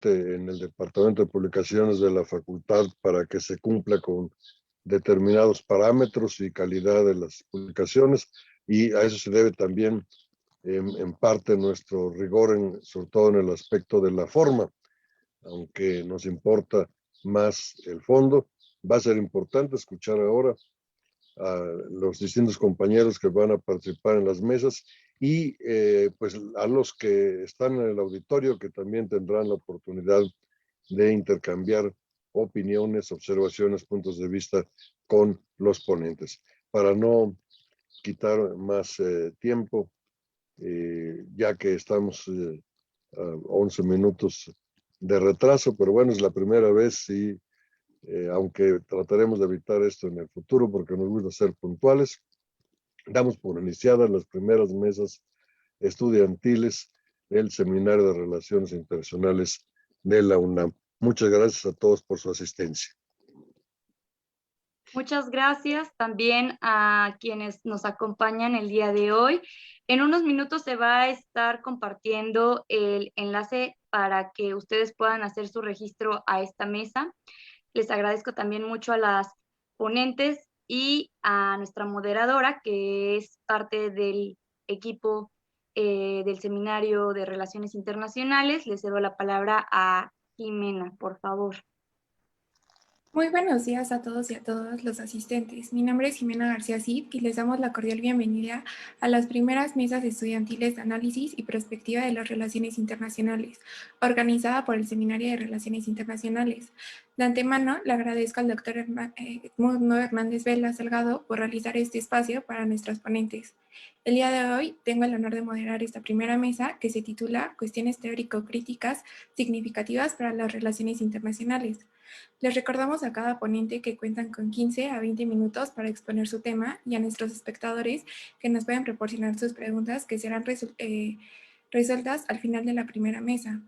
en el Departamento de Publicaciones de la Facultad para que se cumpla con determinados parámetros y calidad de las publicaciones, y a eso se debe también en parte nuestro rigor, sobre todo en el aspecto de la forma, aunque nos importa más el fondo. Va a ser importante escuchar ahora a los distintos compañeros que van a participar en las mesas y pues a los que están en el auditorio, que también tendrán la oportunidad de intercambiar opiniones, observaciones, puntos de vista con los ponentes. Para no quitar más tiempo, ya que estamos a 11 minutos de retraso, pero bueno, es la primera vez y aunque trataremos de evitar esto en el futuro porque nos gusta ser puntuales, damos por iniciadas las primeras mesas estudiantiles del Seminario de Relaciones Internacionales de la UNAM. Muchas gracias a todos por su asistencia. Muchas gracias también a quienes nos acompañan el día de hoy. En unos minutos se va a estar compartiendo el enlace para que ustedes puedan hacer su registro a esta mesa. Les agradezco también mucho a las ponentes y a nuestra moderadora, que es parte del equipo del Seminario de Relaciones Internacionales. Les cedo la palabra a Jimena, por favor. Muy buenos días a todos y a todas los asistentes. Mi nombre es Jimena García Cid y les damos la cordial bienvenida a las primeras mesas estudiantiles de análisis y perspectiva de las relaciones internacionales, organizada por el Seminario de Relaciones Internacionales. De antemano, le agradezco al doctor Edmundo Hernández Vela Salgado por realizar este espacio para nuestros ponentes. El día de hoy tengo el honor de moderar esta primera mesa que se titula Cuestiones teórico-críticas significativas para las relaciones internacionales. Les recordamos a cada ponente que cuentan con 15 a 20 minutos para exponer su tema y a nuestros espectadores que nos pueden proporcionar sus preguntas que serán resueltas al final de la primera mesa.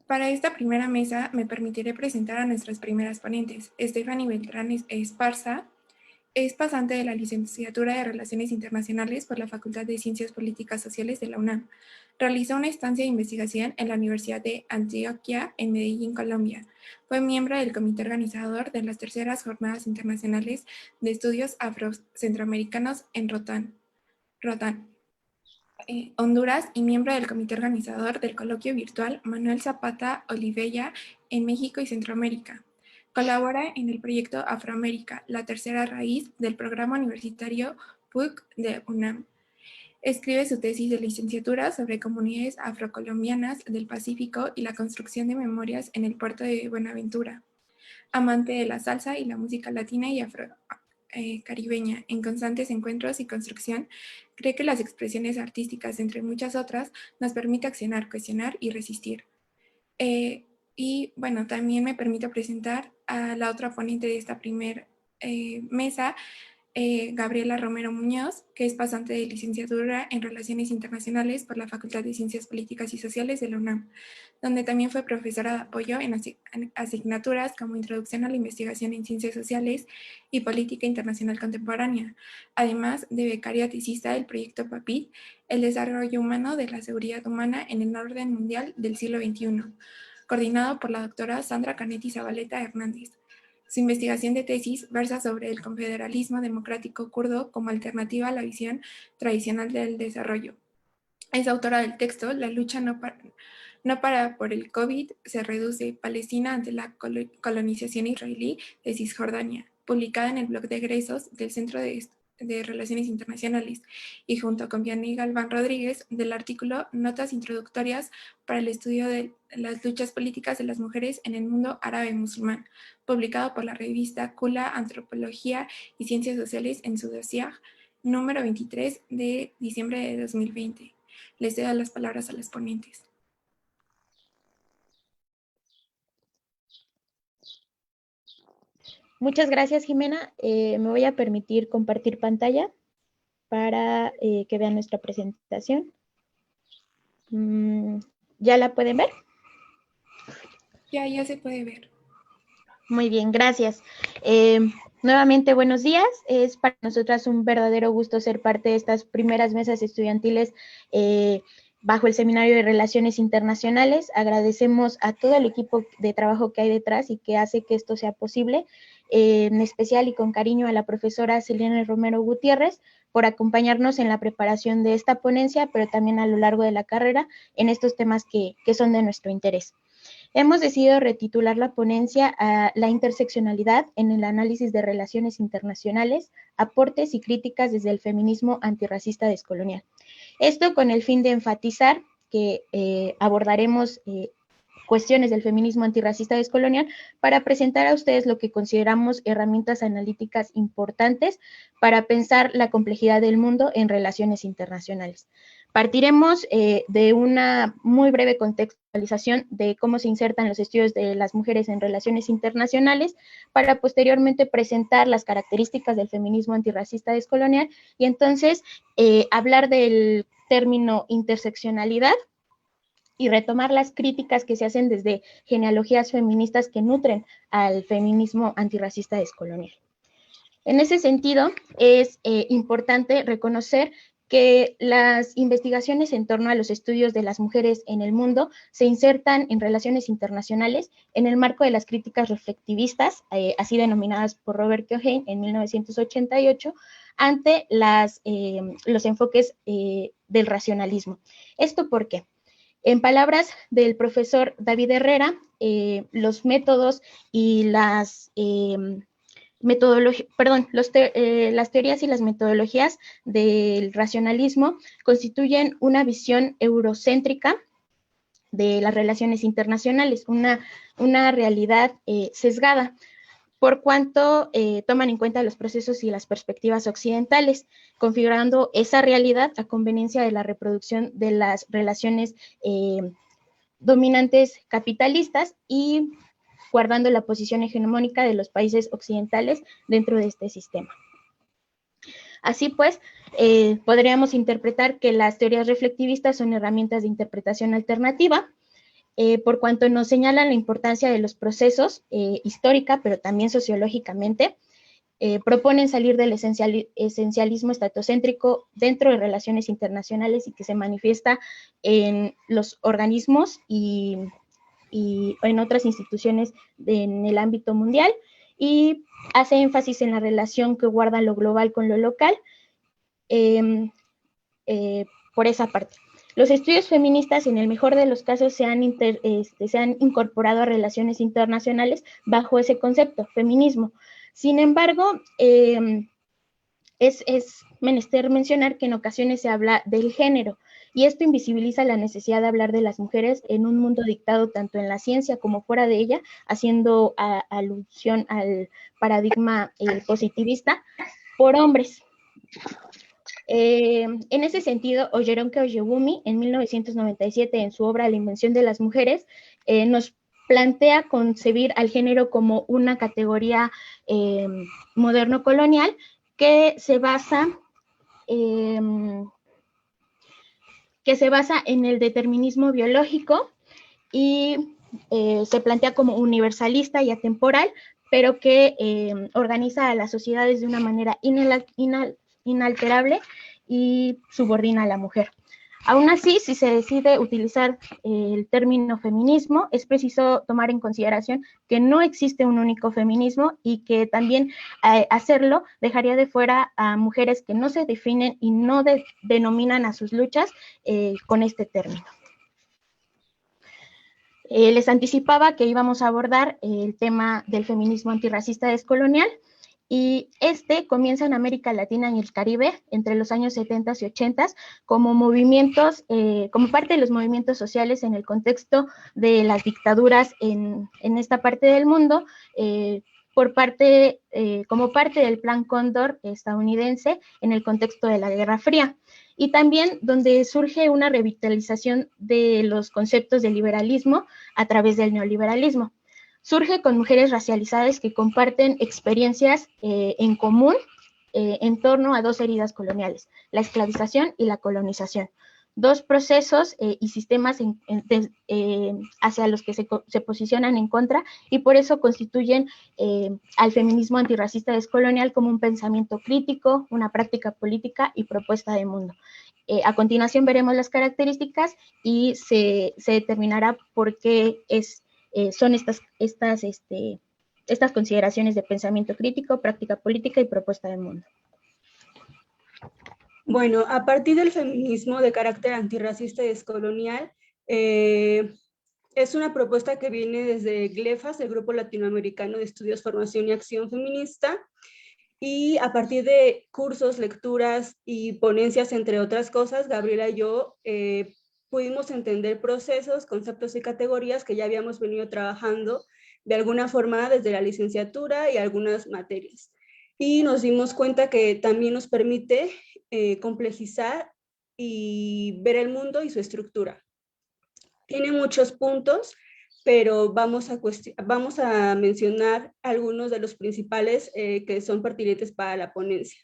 Para esta primera mesa me permitiré presentar a nuestras primeras ponentes. Stephanie Beltrán Esparza es pasante de la licenciatura de Relaciones Internacionales por la Facultad de Ciencias Políticas Sociales de la UNAM. Realizó una estancia de investigación en la Universidad de Antioquia en Medellín, Colombia. Fue miembro del comité organizador de las terceras Jornadas Internacionales de Estudios Afrocentroamericanos en Rotán, Honduras, y miembro del comité organizador del coloquio virtual Manuel Zapata Olivella en México y Centroamérica. Colabora en el proyecto Afroamérica, la tercera raíz del programa universitario PUC de UNAM. Escribe su tesis de licenciatura sobre comunidades afrocolombianas del Pacífico y la construcción de memorias en el puerto de Buenaventura. Amante de la salsa y la música latina y caribeña, en constantes encuentros y construcción, cree que las expresiones artísticas, entre muchas otras, nos permite accionar, cuestionar y resistir. Y bueno, también me permito presentar a la otra ponente de esta primera mesa, Gabriela Romero Muñoz, que es pasante de licenciatura en Relaciones Internacionales por la Facultad de Ciencias Políticas y Sociales de la UNAM, donde también fue profesora de apoyo en asignaturas como Introducción a la Investigación en Ciencias Sociales y Política Internacional Contemporánea, además de becaria tesista del proyecto PAPIT, el desarrollo humano de la seguridad humana en el orden mundial del siglo XXI, coordinado por la doctora Sandra Canetti Zabaleta Hernández. Su investigación de tesis versa sobre el confederalismo democrático kurdo como alternativa a la visión tradicional del desarrollo. Es autora del texto La lucha no para por el COVID se reduce, Palestina ante la colonización israelí de Cisjordania, publicada en el blog de egresos del Centro de Relaciones Internacionales, y junto con Vianney Galván Rodríguez del artículo Notas introductorias para el estudio de las luchas políticas de las mujeres en el mundo árabe musulmán, publicado por la revista Kula Antropología y Ciencias Sociales en su dossier número 23 de diciembre de 2020. Les cedo las palabras a las ponentes. Muchas gracias, Jimena. Me voy a permitir compartir pantalla para que vean nuestra presentación. ¿Ya la pueden ver? Ya se puede ver. Muy bien, gracias. Nuevamente, buenos días. Es para nosotras un verdadero gusto ser parte de estas primeras mesas estudiantiles bajo el Seminario de Relaciones Internacionales. Agradecemos a todo el equipo de trabajo que hay detrás y que hace que esto sea posible, en especial y con cariño a la profesora Selene Romero Gutiérrez por acompañarnos en la preparación de esta ponencia, pero también a lo largo de la carrera en estos temas que son de nuestro interés. Hemos decidido retitular la ponencia a la interseccionalidad en el análisis de relaciones internacionales, aportes y críticas desde el feminismo antirracista descolonial. Esto con el fin de enfatizar que abordaremos cuestiones del feminismo antirracista descolonial para presentar a ustedes lo que consideramos herramientas analíticas importantes para pensar la complejidad del mundo en relaciones internacionales. Partiremos de una muy breve contextualización de cómo se insertan los estudios de las mujeres en relaciones internacionales para posteriormente presentar las características del feminismo antirracista descolonial y entonces hablar del término interseccionalidad y retomar las críticas que se hacen desde genealogías feministas que nutren al feminismo antirracista descolonial. En ese sentido, es importante reconocer que las investigaciones en torno a los estudios de las mujeres en el mundo se insertan en relaciones internacionales en el marco de las críticas reflectivistas, así denominadas por Robert Keohane en 1988, ante los enfoques del racionalismo. ¿Esto por qué? En palabras del profesor David Herrera, los métodos y las teorías y las metodologías del racionalismo constituyen una visión eurocéntrica de las relaciones internacionales, una realidad sesgada, por cuanto toman en cuenta los procesos y las perspectivas occidentales, configurando esa realidad a conveniencia de la reproducción de las relaciones dominantes capitalistas y guardando la posición hegemónica de los países occidentales dentro de este sistema. Así pues, podríamos interpretar que las teorías reflectivistas son herramientas de interpretación alternativa, por cuanto nos señalan la importancia de los procesos histórica, pero también sociológicamente, proponen salir del esencialismo estatocéntrico dentro de relaciones internacionales y que se manifiesta en los organismos y en otras instituciones en el ámbito mundial, y hace énfasis en la relación que guarda lo global con lo local, por esa parte. Los estudios feministas, en el mejor de los casos, se han incorporado a relaciones internacionales bajo ese concepto, feminismo. Sin embargo, es menester mencionar que en ocasiones se habla del género, y esto invisibiliza la necesidad de hablar de las mujeres en un mundo dictado tanto en la ciencia como fuera de ella, haciendo alusión al paradigma positivista por hombres. En ese sentido, Oyeronke Oyebumi, en 1997, en su obra La invención de las mujeres, nos plantea concebir al género como una categoría moderno-colonial que se basa en el determinismo biológico y se plantea como universalista y atemporal, pero que organiza a las sociedades de una manera inalterable y subordina a la mujer. Aún así, si se decide utilizar el término feminismo, es preciso tomar en consideración que no existe un único feminismo y que también hacerlo dejaría de fuera a mujeres que no se definen y no denominan a sus luchas con este término. Les anticipaba que íbamos a abordar el tema del feminismo antirracista descolonial, y comienza en América Latina y el Caribe entre los años 70 y 80 como movimientos, como parte de los movimientos sociales en el contexto de las dictaduras en esta parte del mundo, como parte del Plan Cóndor estadounidense en el contexto de la Guerra Fría, y también donde surge una revitalización de los conceptos de liberalismo a través del neoliberalismo. Surge con mujeres racializadas que comparten experiencias en común en torno a dos heridas coloniales, la esclavización y la colonización. Dos procesos y sistemas hacia los que se posicionan en contra, y por eso constituyen al feminismo antirracista descolonial como un pensamiento crítico, una práctica política y propuesta de mundo. A continuación veremos las características y se determinará por qué son estas consideraciones de pensamiento crítico, práctica política y propuesta de mundo. Bueno, a partir del feminismo de carácter antirracista y descolonial, es una propuesta que viene desde GLEFAS, el Grupo Latinoamericano de Estudios, Formación y Acción Feminista, y a partir de cursos, lecturas y ponencias, entre otras cosas, Gabriela y yo pudimos entender procesos, conceptos y categorías que ya habíamos venido trabajando de alguna forma desde la licenciatura y algunas materias. Y nos dimos cuenta que también nos permite complejizar y ver el mundo y su estructura. Tiene muchos puntos, pero vamos a mencionar algunos de los principales que son pertinentes para la ponencia.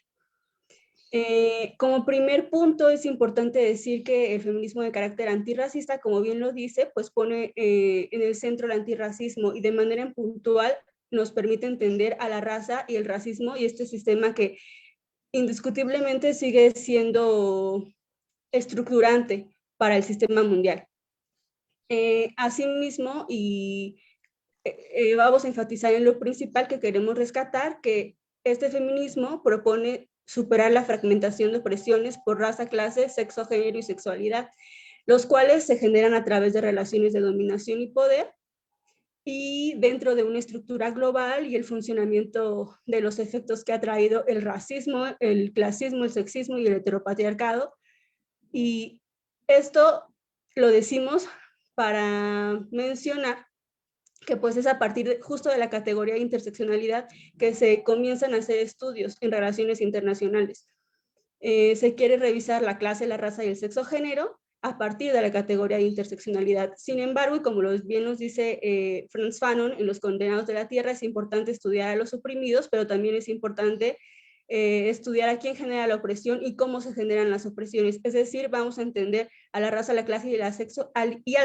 Como primer punto, es importante decir que el feminismo de carácter antirracista, como bien lo dice, pues pone en el centro el antirracismo y de manera puntual nos permite entender a la raza y el racismo y este sistema que indiscutiblemente sigue siendo estructurante para el sistema mundial. Asimismo, y vamos a enfatizar en lo principal que queremos rescatar, que este feminismo propone superar la fragmentación de opresiones por raza, clase, sexo, género y sexualidad, los cuales se generan a través de relaciones de dominación y poder, y dentro de una estructura global y el funcionamiento de los efectos que ha traído el racismo, el clasismo, el sexismo y el heteropatriarcado. Y esto lo decimos para mencionar que pues es a partir justo de la categoría de interseccionalidad que se comienzan a hacer estudios en relaciones internacionales. Se quiere revisar la clase, la raza y el sexo género a partir de la categoría de interseccionalidad. Sin embargo, y como bien nos dice Frantz Fanon en Los Condenados de la Tierra, es importante estudiar a los oprimidos, pero también es importante estudiar a quién genera la opresión y cómo se generan las opresiones. Es decir, vamos a entender a la raza, la clase y, al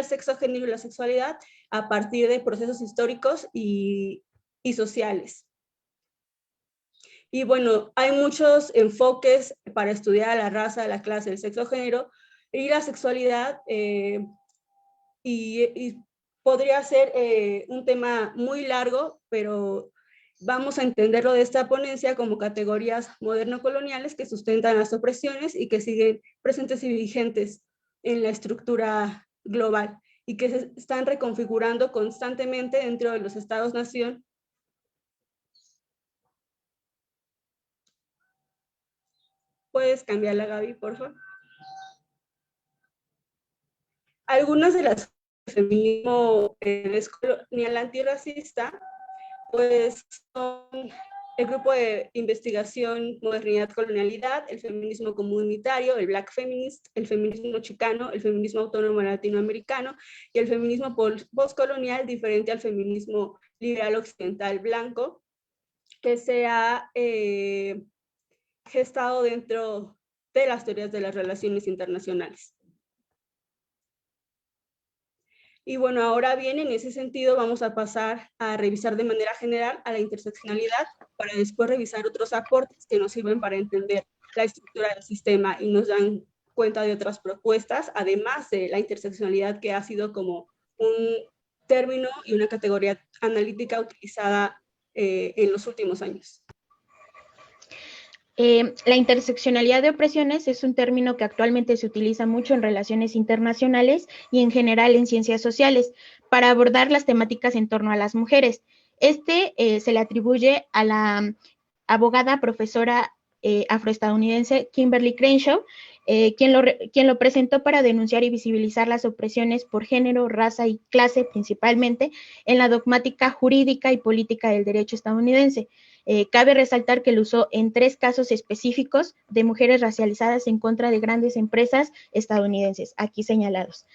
sexo, género y la sexualidad a partir de procesos históricos y sociales. Y bueno, hay muchos enfoques para estudiar a la raza, la clase, el sexo, género y la sexualidad, y podría ser un tema muy largo, pero vamos a entenderlo de esta ponencia como categorías moderno-coloniales que sustentan las opresiones y que siguen presentes y vigentes en la estructura global y que se están reconfigurando constantemente dentro de los estados-nación. ¿Puedes cambiarla, Gaby, por favor? Algunas de las feminismo descolonial antirracista, pues son el grupo de investigación Modernidad Colonialidad, el feminismo comunitario, el Black Feminist, el feminismo chicano, el feminismo autónomo latinoamericano y el feminismo postcolonial diferente al feminismo liberal occidental blanco, que se ha gestado dentro de las teorías de las relaciones internacionales. Y bueno, ahora bien, en ese sentido vamos a pasar a revisar de manera general a la interseccionalidad para después revisar otros aportes que nos sirven para entender la estructura del sistema y nos dan cuenta de otras propuestas, además de la interseccionalidad que ha sido como un término y una categoría analítica utilizada en los últimos años. La interseccionalidad de opresiones es un término que actualmente se utiliza mucho en relaciones internacionales y en general en ciencias sociales para abordar las temáticas en torno a las mujeres. Se le atribuye a la abogada profesora afroestadounidense Kimberly Crenshaw, quien lo presentó para denunciar y visibilizar las opresiones por género, raza y clase principalmente en la dogmática jurídica y política del derecho estadounidense. Cabe resaltar que lo usó en 3 casos específicos de mujeres racializadas en contra de grandes empresas estadounidenses, aquí señalados.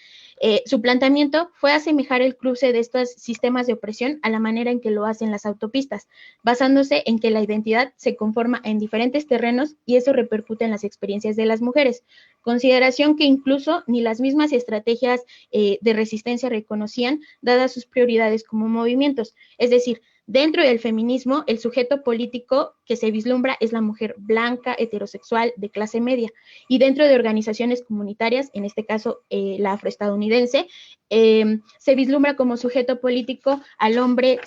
Su planteamiento fue asemejar el cruce de estos sistemas de opresión a la manera en que lo hacen las autopistas, basándose en que la identidad se conforma en diferentes terrenos y eso repercute en las experiencias de las mujeres, consideración que incluso ni las mismas estrategias de resistencia reconocían, dadas sus prioridades como movimientos. Es decir, Dentro del feminismo, el sujeto político que se vislumbra es la mujer blanca, heterosexual, de clase media. Y dentro de organizaciones comunitarias, en este caso la afroestadounidense, se vislumbra como sujeto político al hombre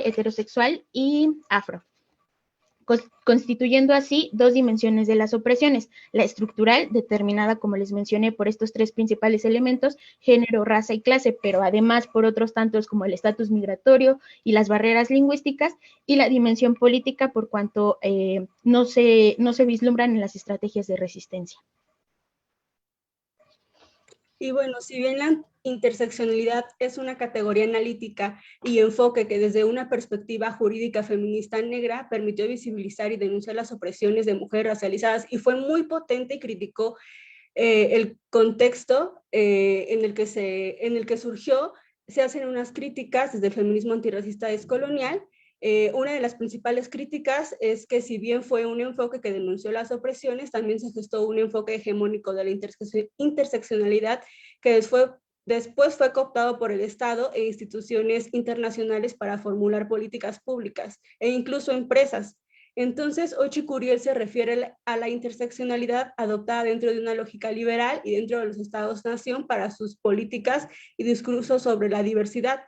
heterosexual y afro, constituyendo así dos dimensiones de las opresiones, la estructural, determinada, como les mencioné, por estos tres principales elementos, género, raza y clase, pero además por otros tantos como el estatus migratorio y las barreras lingüísticas, y la dimensión política por cuanto no se vislumbran en las estrategias de resistencia. Y bueno, si bien la interseccionalidad es una categoría analítica y enfoque que desde una perspectiva jurídica feminista negra permitió visibilizar y denunciar las opresiones de mujeres racializadas y fue muy potente y criticó el contexto en el que surgió, se hacen unas críticas desde el feminismo antirracista descolonial. Una de las principales críticas es que si bien fue un enfoque que denunció las opresiones, también se gestó un enfoque hegemónico de la interseccionalidad que después fue cooptado por el Estado e instituciones internacionales para formular políticas públicas e incluso empresas. Entonces, Ochik Uriel se refiere a la interseccionalidad adoptada dentro de una lógica liberal y dentro de los estados-nación para sus políticas y discursos sobre la diversidad.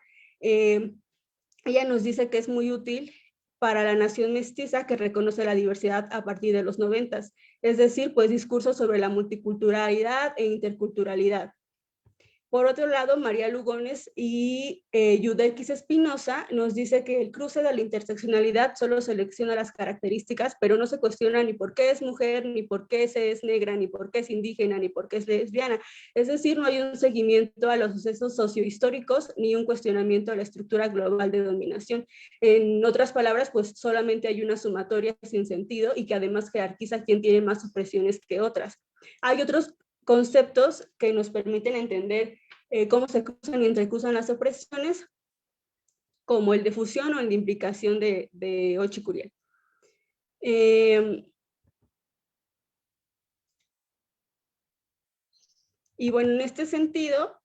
Ella nos dice que es muy útil para la nación mestiza que reconoce la diversidad a partir de los 90, es decir, pues discursos sobre la multiculturalidad e interculturalidad. Por otro lado, María Lugones y Yudelkis Espinosa nos dice que el cruce de la interseccionalidad solo selecciona las características, pero no se cuestiona ni por qué es mujer, ni por qué se es negra, ni por qué es indígena, ni por qué es lesbiana. Es decir, no hay un seguimiento a los sucesos sociohistóricos, ni un cuestionamiento a la estructura global de dominación. En otras palabras, pues solamente hay una sumatoria sin sentido y que además jerarquiza quién tiene más opresiones que otras. Hay otros conceptos que nos permiten entender cómo se cruzan y entrecruzan las opresiones, como el de fusión o el de implicación de Ochik Uriel. Y bueno, en este sentido,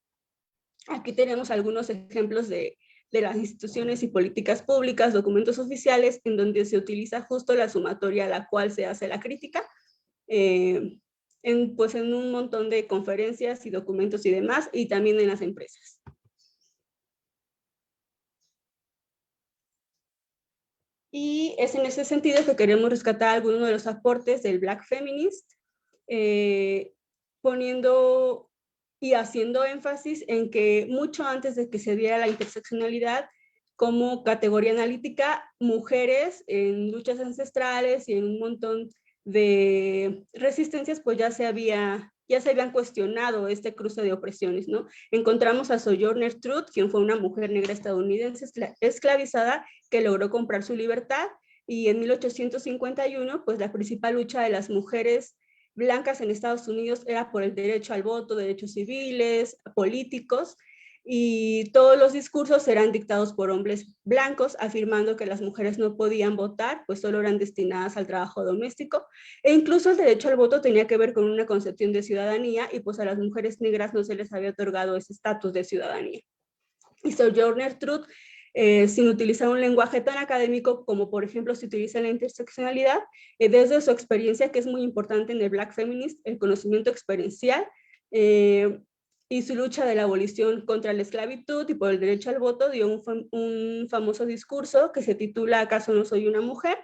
aquí tenemos algunos ejemplos de las instituciones y políticas públicas, documentos oficiales, en donde se utiliza justo la sumatoria a la cual se hace la crítica, pues en un montón de conferencias y documentos y demás, y también en las empresas. Y es en ese sentido que queremos rescatar algunos de los aportes del Black Feminist, poniendo y haciendo énfasis en que mucho antes de que se diera la interseccionalidad como categoría analítica, mujeres en luchas ancestrales y en un montón de resistencias, pues ya se habían cuestionado este cruce de opresiones, ¿no? Encontramos a Sojourner Truth, quien fue una mujer negra estadounidense esclavizada que logró comprar su libertad, y en 1851, pues la principal lucha de las mujeres blancas en Estados Unidos era por el derecho al voto, derechos civiles, políticos, y todos los discursos eran dictados por hombres blancos, afirmando que las mujeres no podían votar, pues solo eran destinadas al trabajo doméstico, e incluso el derecho al voto tenía que ver con una concepción de ciudadanía, y pues a las mujeres negras no se les había otorgado ese estatus de ciudadanía. Y Sojourner Truth, sin utilizar un lenguaje tan académico como por ejemplo se utiliza en la interseccionalidad, desde su experiencia, que es muy importante en el Black Feminist, el conocimiento experiencial, y su lucha de la abolición contra la esclavitud y por el derecho al voto, dio un famoso discurso que se titula ¿Acaso no soy una mujer?,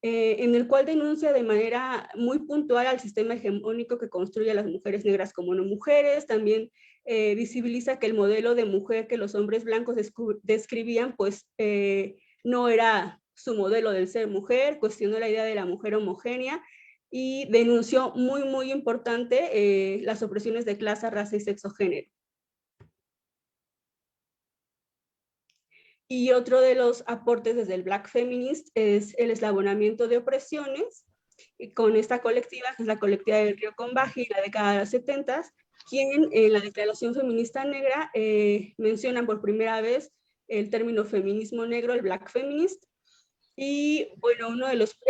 en el cual denuncia de manera muy puntual al sistema hegemónico que construye a las mujeres negras como no mujeres. También visibiliza que el modelo de mujer que los hombres blancos describían, pues no era su modelo del ser mujer, cuestionó la idea de la mujer homogénea y denunció muy importante las opresiones de clase, raza y sexo género. Y otro de los aportes desde el Black Feminist es el eslabonamiento de opresiones, con esta colectiva, que es la colectiva del Río Combahee, la década de los 70, quien en la Declaración Feminista Negra mencionan por primera vez el término feminismo negro, el Black Feminist, Y bueno,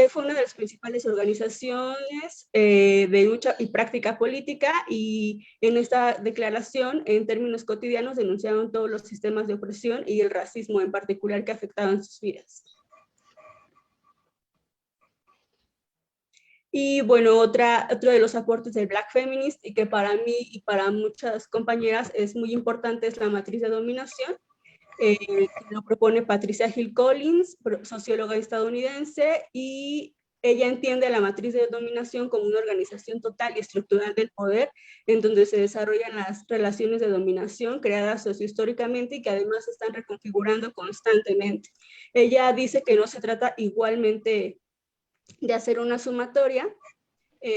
fue una de las principales organizaciones de lucha y práctica política, y en esta declaración, en términos cotidianos, denunciaron todos los sistemas de opresión y el racismo en particular que afectaban sus vidas. Y bueno, otro de los aportes del Black Feminist, y que para mí y para muchas compañeras es muy importante, es la matriz de dominación, que lo propone Patricia Hill Collins, socióloga estadounidense, y ella entiende la matriz de dominación como una organización total y estructural del poder, en donde se desarrollan las relaciones de dominación creadas sociohistóricamente y que además se están reconfigurando constantemente. Ella dice que no se trata igualmente de hacer una sumatoria,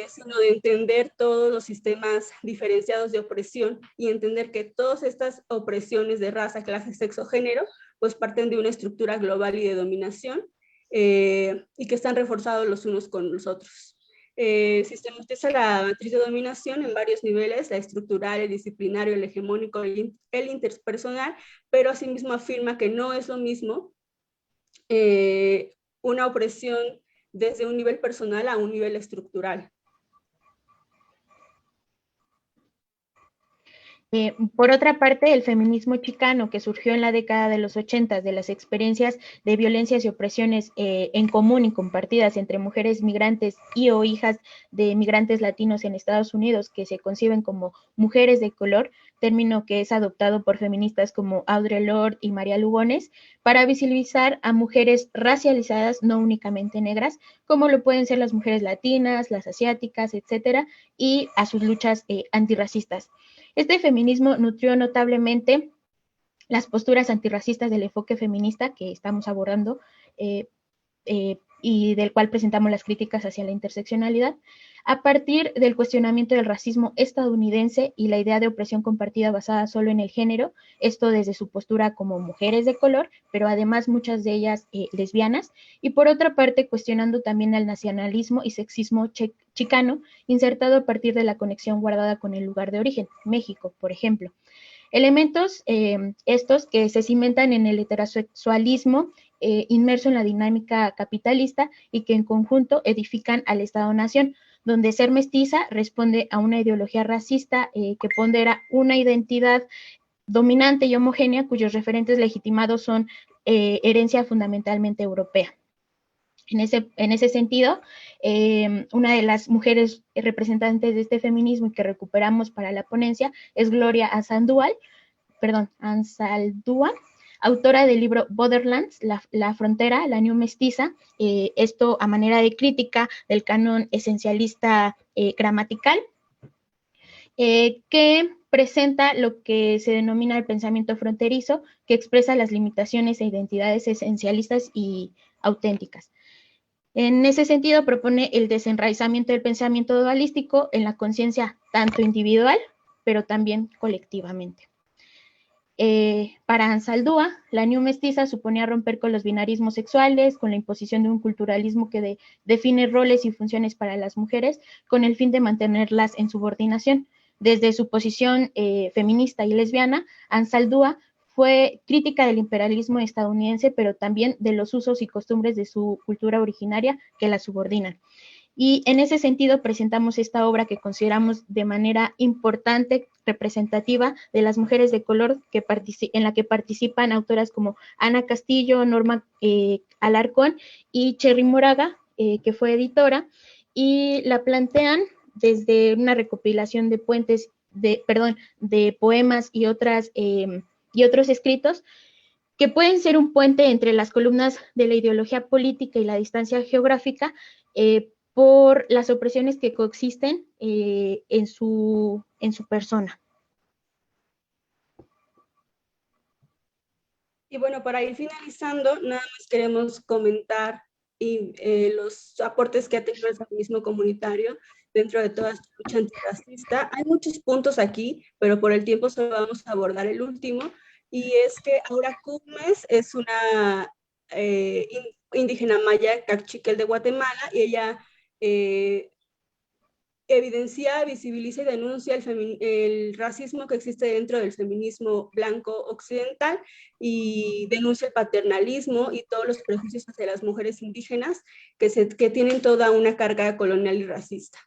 sino de entender todos los sistemas diferenciados de opresión y entender que todas estas opresiones de raza, clase, sexo, género, pues parten de una estructura global y de dominación, y que están reforzados los unos con los otros. Sistematiza la matriz de dominación en varios niveles: la estructural, el disciplinario, el hegemónico, el interpersonal, pero asimismo afirma que no es lo mismo una opresión desde un nivel personal a un nivel estructural. Por otra parte, el feminismo chicano, que surgió en la década de los 80 de las experiencias de violencias y opresiones en común y compartidas entre mujeres migrantes y o hijas de migrantes latinos en Estados Unidos, que se conciben como mujeres de color, término que es adoptado por feministas como Audre Lorde y María Lugones, para visibilizar a mujeres racializadas, no únicamente negras, como lo pueden ser las mujeres latinas, las asiáticas, etcétera, y a sus luchas antirracistas. Este feminismo nutrió notablemente las posturas antirracistas del enfoque feminista que estamos abordando y del cual presentamos las críticas hacia la interseccionalidad, a partir del cuestionamiento del racismo estadounidense y la idea de opresión compartida basada solo en el género, esto desde su postura como mujeres de color, pero además muchas de ellas lesbianas, y por otra parte cuestionando también el nacionalismo y sexismo chicano, insertado a partir de la conexión guardada con el lugar de origen, México, por ejemplo. Elementos estos que se cimentan en el heterosexualismo inmerso en la dinámica capitalista y que en conjunto edifican al Estado-Nación, donde ser mestiza responde a una ideología racista que pondera una identidad dominante y homogénea cuyos referentes legitimados son herencia fundamentalmente europea. En ese sentido, una de las mujeres representantes de este feminismo y que recuperamos para la ponencia es Gloria Anzaldúa, autora del libro Borderlands, la frontera, la New Mestiza, esto a manera de crítica del canon esencialista gramatical, que presenta lo que se denomina el pensamiento fronterizo, que expresa las limitaciones e identidades esencialistas y auténticas. En ese sentido, propone el desenraizamiento del pensamiento dualístico en la conciencia tanto individual, pero también colectivamente. Para Anzaldúa, la New Mestiza suponía romper con los binarismos sexuales, con la imposición de un culturalismo que define roles y funciones para las mujeres, con el fin de mantenerlas en subordinación. Desde su posición feminista y lesbiana, Anzaldúa fue crítica del imperialismo estadounidense, pero también de los usos y costumbres de su cultura originaria que la subordinan. Y en ese sentido presentamos esta obra que consideramos de manera importante, representativa de las mujeres de color en la que participan autoras como Ana Castillo, Norma Alarcón y Cherry Moraga, que fue editora, y la plantean desde una recopilación de de poemas y otros escritos que pueden ser un puente entre las columnas de la ideología política y la distancia geográfica, por las opresiones que coexisten en su persona. Y bueno, para ir finalizando, nada más queremos comentar los aportes que ha tenido el feminismo comunitario dentro de toda esta lucha antirracista. Hay muchos puntos aquí, pero por el tiempo solo vamos a abordar el último, y es que Aura Cumes es una indígena maya cachiquel de Guatemala, y ella evidencia, visibiliza y denuncia el racismo que existe dentro del feminismo blanco occidental y denuncia el paternalismo y todos los prejuicios hacia las mujeres indígenas que tienen toda una carga colonial y racista.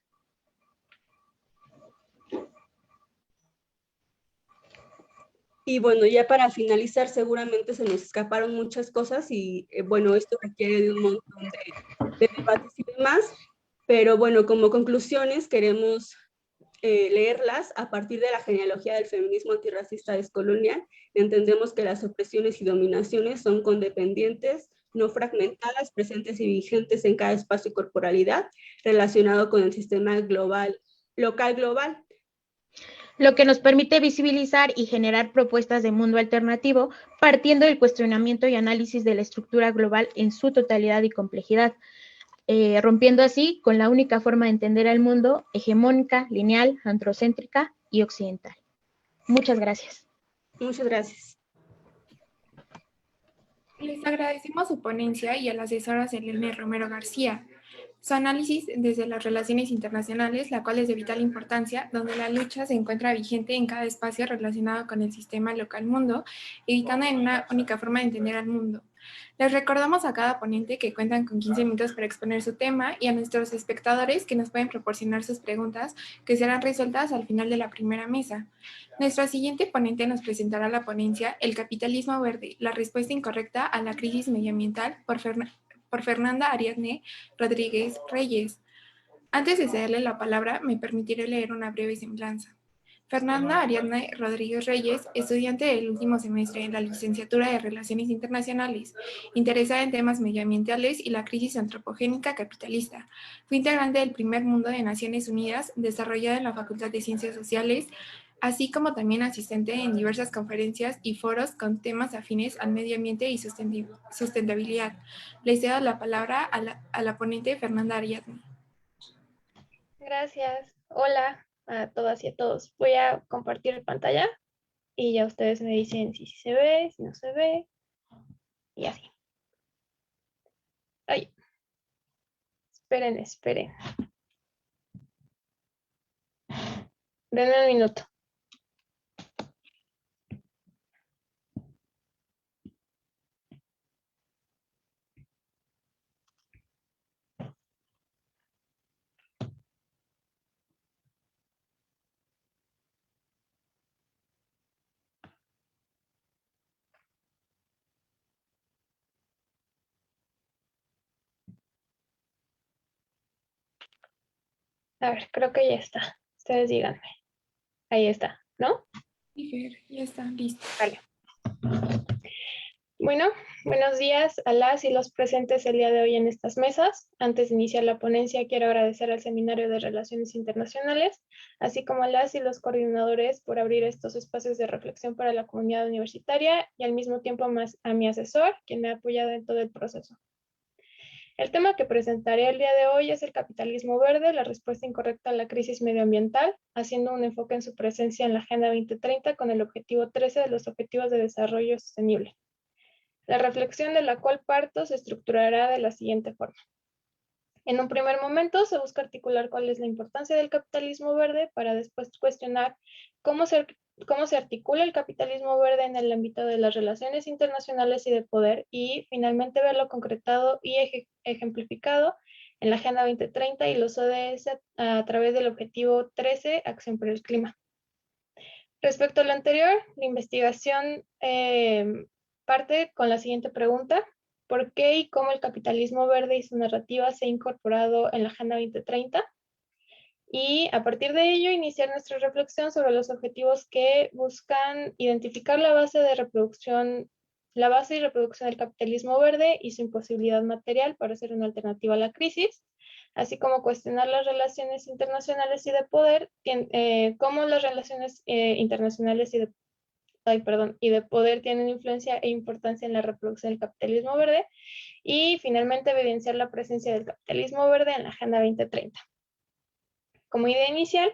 Y bueno, ya para finalizar, seguramente se nos escaparon muchas cosas y bueno, esto requiere de un montón de debates y demás, pero bueno, como conclusiones queremos leerlas a partir de la genealogía del feminismo antirracista descolonial. Entendemos que las opresiones y dominaciones son condependientes, no fragmentadas, presentes y vigentes en cada espacio y corporalidad relacionado con el sistema local global. Lo que nos permite visibilizar y generar propuestas de mundo alternativo partiendo del cuestionamiento y análisis de la estructura global en su totalidad y complejidad, rompiendo así con la única forma de entender al mundo hegemónica, lineal, androcéntrica y occidental. Muchas gracias. Muchas gracias. Les agradecemos su ponencia y a la asesora Selene Romero García. Su análisis desde las relaciones internacionales, la cual es de vital importancia, donde la lucha se encuentra vigente en cada espacio relacionado con el sistema local mundo, evitando en una única forma de entender al mundo. Les recordamos a cada ponente que cuentan con 15 minutos para exponer su tema y a nuestros espectadores que nos pueden proporcionar sus preguntas que serán resueltas al final de la primera mesa. Nuestra siguiente ponente nos presentará la ponencia El capitalismo verde, la respuesta incorrecta a la crisis medioambiental por Fernanda Ariadne Rodríguez Reyes. Antes de cederle la palabra, me permitiré leer una breve semblanza. Fernanda Ariadne Rodríguez Reyes, estudiante del último semestre en la licenciatura de Relaciones Internacionales, interesada en temas medioambientales y la crisis antropogénica capitalista. Fue integrante del Primer Mundo de Naciones Unidas, desarrollada en la Facultad de Ciencias Sociales, así como también asistente en diversas conferencias y foros con temas afines al medio ambiente y sustentabilidad. Le cedo la palabra a la ponente Fernanda Ariadne. Gracias. Hola a todas y a todos. Voy a compartir pantalla y ya ustedes me dicen si se ve, si no se ve y así. Ay, esperen. Denme un minuto. A ver, creo que ya está. Ustedes díganme. Ahí está, ¿no? Sí, Fer, ya está, listo. Vale. Bueno, buenos días a las y los presentes el día de hoy en estas mesas. Antes de iniciar la ponencia, quiero agradecer al Seminario de Relaciones Internacionales, así como a las y los coordinadores por abrir estos espacios de reflexión para la comunidad universitaria y al mismo tiempo a mi asesor, quien me ha apoyado en todo el proceso. El tema que presentaré el día de hoy es el capitalismo verde, la respuesta incorrecta a la crisis medioambiental, haciendo un enfoque en su presencia en la Agenda 2030 con el objetivo 13 de los Objetivos de Desarrollo Sostenible. La reflexión de la cual parto se estructurará de la siguiente forma. En un primer momento se busca articular cuál es la importancia del capitalismo verde para después cuestionar cómo se articula el capitalismo verde en el ámbito de las relaciones internacionales y de poder y finalmente verlo concretado y ejemplificado en la Agenda 2030 y los ODS a través del objetivo 13, Acción por el Clima. Respecto a lo anterior, la investigación parte con la siguiente pregunta: ¿por qué y cómo el capitalismo verde y su narrativa se ha incorporado en la Agenda 2030? Y a partir de ello, iniciar nuestra reflexión sobre los objetivos que buscan identificar la base y reproducción del capitalismo verde y su imposibilidad material para ser una alternativa a la crisis, así como cuestionar las relaciones internacionales y de poder, cómo las relaciones internacionales y de poder tienen influencia e importancia en la reproducción del capitalismo verde, y finalmente evidenciar la presencia del capitalismo verde en la Agenda 2030. Como idea inicial,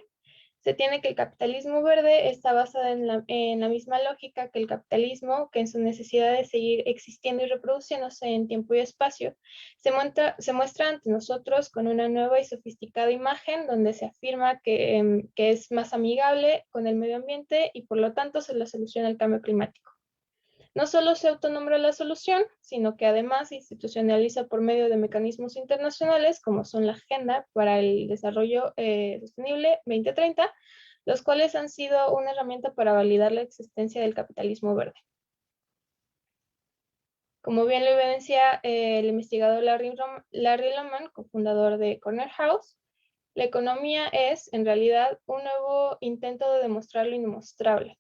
se tiene que el capitalismo verde está basado en la misma lógica que el capitalismo, que en su necesidad de seguir existiendo y reproduciéndose en tiempo y espacio, se muestra ante nosotros con una nueva y sofisticada imagen donde se afirma que es más amigable con el medio ambiente y por lo tanto se le soluciona el cambio climático. No solo se autonombra la solución, sino que además se institucionaliza por medio de mecanismos internacionales como son la Agenda para el Desarrollo Sostenible 2030, los cuales han sido una herramienta para validar la existencia del capitalismo verde. Como bien lo evidencia el investigador Larry Lohmann, cofundador de Corner House, la economía es, en realidad, un nuevo intento de demostrar lo indemostrable.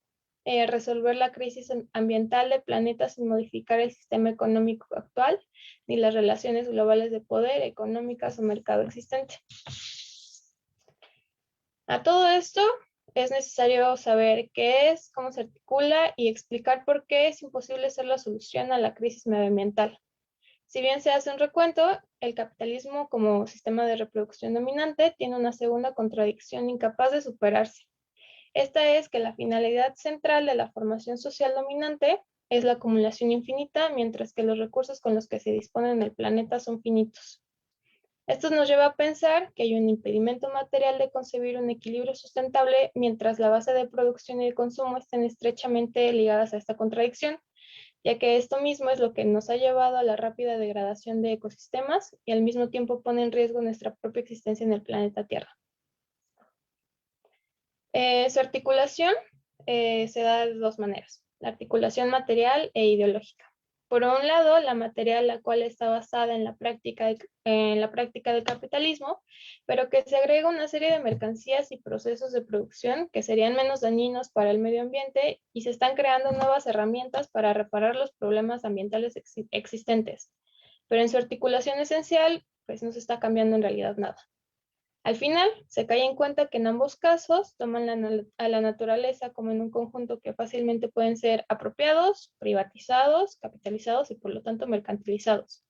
Resolver la crisis ambiental del planeta sin modificar el sistema económico actual ni las relaciones globales de poder, económicas o mercado existente. A todo esto es necesario saber qué es, cómo se articula y explicar por qué es imposible ser la solución a la crisis medioambiental. Si bien se hace un recuento, el capitalismo como sistema de reproducción dominante tiene una segunda contradicción incapaz de superarse. Esta es que la finalidad central de la formación social dominante es la acumulación infinita, mientras que los recursos con los que se dispone en el planeta son finitos. Esto nos lleva a pensar que hay un impedimento material de concebir un equilibrio sustentable, mientras la base de producción y de consumo estén estrechamente ligadas a esta contradicción, ya que esto mismo es lo que nos ha llevado a la rápida degradación de ecosistemas y al mismo tiempo pone en riesgo nuestra propia existencia en el planeta Tierra. Su articulación se da de dos maneras, la articulación material e ideológica. Por un lado, la material, la cual está basada en la práctica del capitalismo, pero que se agrega una serie de mercancías y procesos de producción que serían menos dañinos para el medio ambiente y se están creando nuevas herramientas para reparar los problemas ambientales existentes. Pero en su articulación esencial, pues no se está cambiando en realidad nada. Al final, se cae en cuenta que en ambos casos toman a la naturaleza como en un conjunto que fácilmente pueden ser apropiados, privatizados, capitalizados y por lo tanto mercantilizados.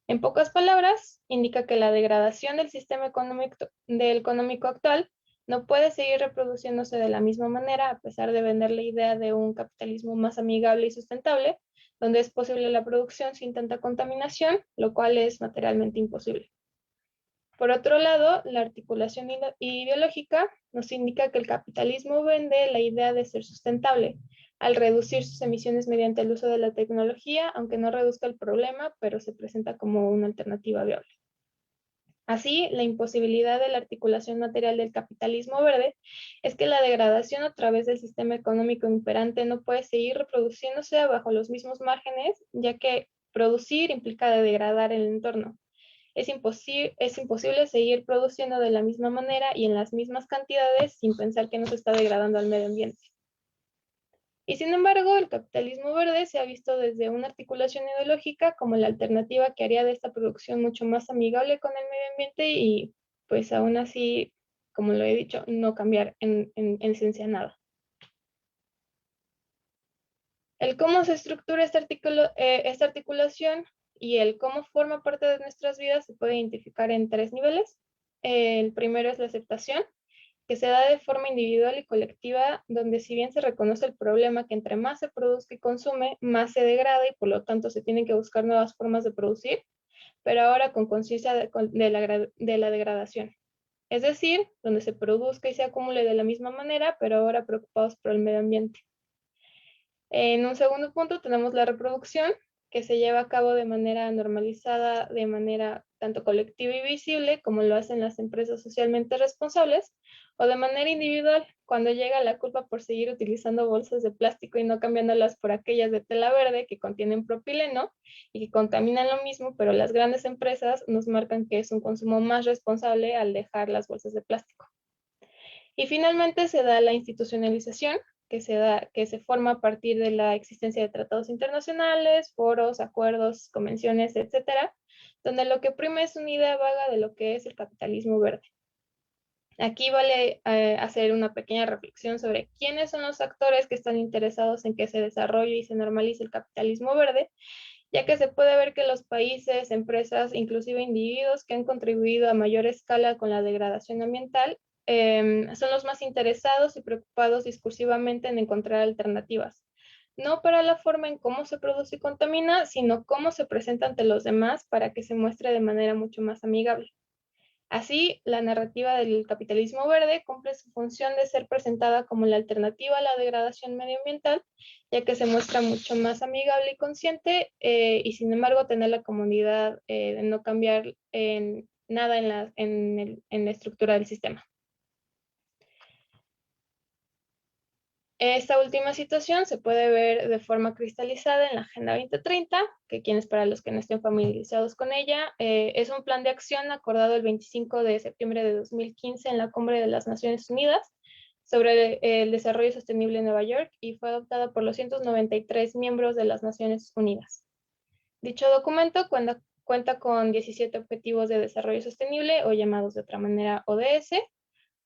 En pocas palabras, indica que la degradación del sistema económico actual no puede seguir reproduciéndose de la misma manera a pesar de vender la idea de un capitalismo más amigable y sustentable, donde es posible la producción sin tanta contaminación, lo cual es materialmente imposible. Por otro lado, la articulación ideológica nos indica que el capitalismo vende la idea de ser sustentable, al reducir sus emisiones mediante el uso de la tecnología, aunque no reduzca el problema, pero se presenta como una alternativa viable. Así, la imposibilidad de la articulación material del capitalismo verde es que la degradación a través del sistema económico imperante no puede seguir reproduciéndose bajo los mismos márgenes, ya que producir implica degradar el entorno. Es imposible seguir produciendo de la misma manera y en las mismas cantidades sin pensar que nos está degradando al medio ambiente. Y sin embargo, el capitalismo verde se ha visto desde una articulación ideológica como la alternativa que haría de esta producción mucho más amigable con el medio ambiente y pues aún así, como lo he dicho, no cambiar en esencia nada. El cómo se estructura esta articulación y el cómo forma parte de nuestras vidas se puede identificar en tres niveles. El primero es la aceptación, que se da de forma individual y colectiva, donde si bien se reconoce el problema que entre más se produzca y consume, más se degrada y por lo tanto se tienen que buscar nuevas formas de producir, pero ahora con conciencia de la degradación. Es decir, donde se produzca y se acumule de la misma manera, pero ahora preocupados por el medio ambiente. En un segundo punto tenemos la reproducción, que se lleva a cabo de manera normalizada, de manera tanto colectiva y visible, como lo hacen las empresas socialmente responsables, o de manera individual, cuando llega la culpa por seguir utilizando bolsas de plástico y no cambiándolas por aquellas de tela verde que contienen propileno y que contaminan lo mismo, pero las grandes empresas nos marcan que es un consumo más responsable al dejar las bolsas de plástico. Y finalmente se da la institucionalización, que se forma a partir de la existencia de tratados internacionales, foros, acuerdos, convenciones, etcétera, donde lo que prima es una idea vaga de lo que es el capitalismo verde. Aquí vale hacer una pequeña reflexión sobre quiénes son los actores que están interesados en que se desarrolle y se normalice el capitalismo verde, ya que se puede ver que los países, empresas, inclusive individuos que han contribuido a mayor escala con la degradación ambiental, son los más interesados y preocupados discursivamente en encontrar alternativas, no para la forma en cómo se produce y contamina, sino cómo se presenta ante los demás para que se muestre de manera mucho más amigable. Así, la narrativa del capitalismo verde cumple su función de ser presentada como la alternativa a la degradación medioambiental, ya que se muestra mucho más amigable y consciente, y sin embargo tener la comodidad de no cambiar nada en la estructura del sistema. Esta última situación se puede ver de forma cristalizada en la Agenda 2030, que para los que no estén familiarizados con ella, es un plan de acción acordado el 25 de septiembre de 2015 en la Cumbre de las Naciones Unidas sobre el desarrollo sostenible en Nueva York y fue adoptada por los 193 miembros de las Naciones Unidas. Dicho documento cuenta con 17 Objetivos de Desarrollo Sostenible, o llamados de otra manera ODS,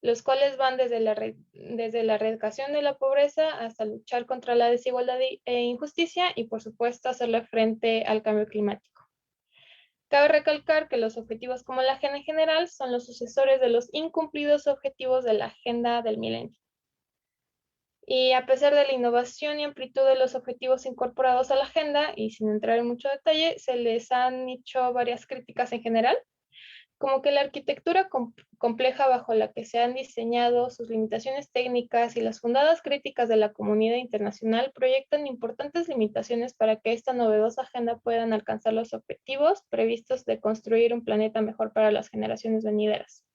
los cuales van desde la erradicación de la pobreza hasta luchar contra la desigualdad e injusticia y, por supuesto, hacerle frente al cambio climático. Cabe recalcar que los objetivos como la Agenda en general son los sucesores de los incumplidos objetivos de la Agenda del Milenio. Y a pesar de la innovación y amplitud de los objetivos incorporados a la agenda, y sin entrar en mucho detalle, se les han hecho varias críticas en general, como que la arquitectura compleja bajo la que se han diseñado, sus limitaciones técnicas y las fundadas críticas de la comunidad internacional proyectan importantes limitaciones para que esta novedosa agenda puedan alcanzar los objetivos previstos de construir un planeta mejor para las generaciones venideras.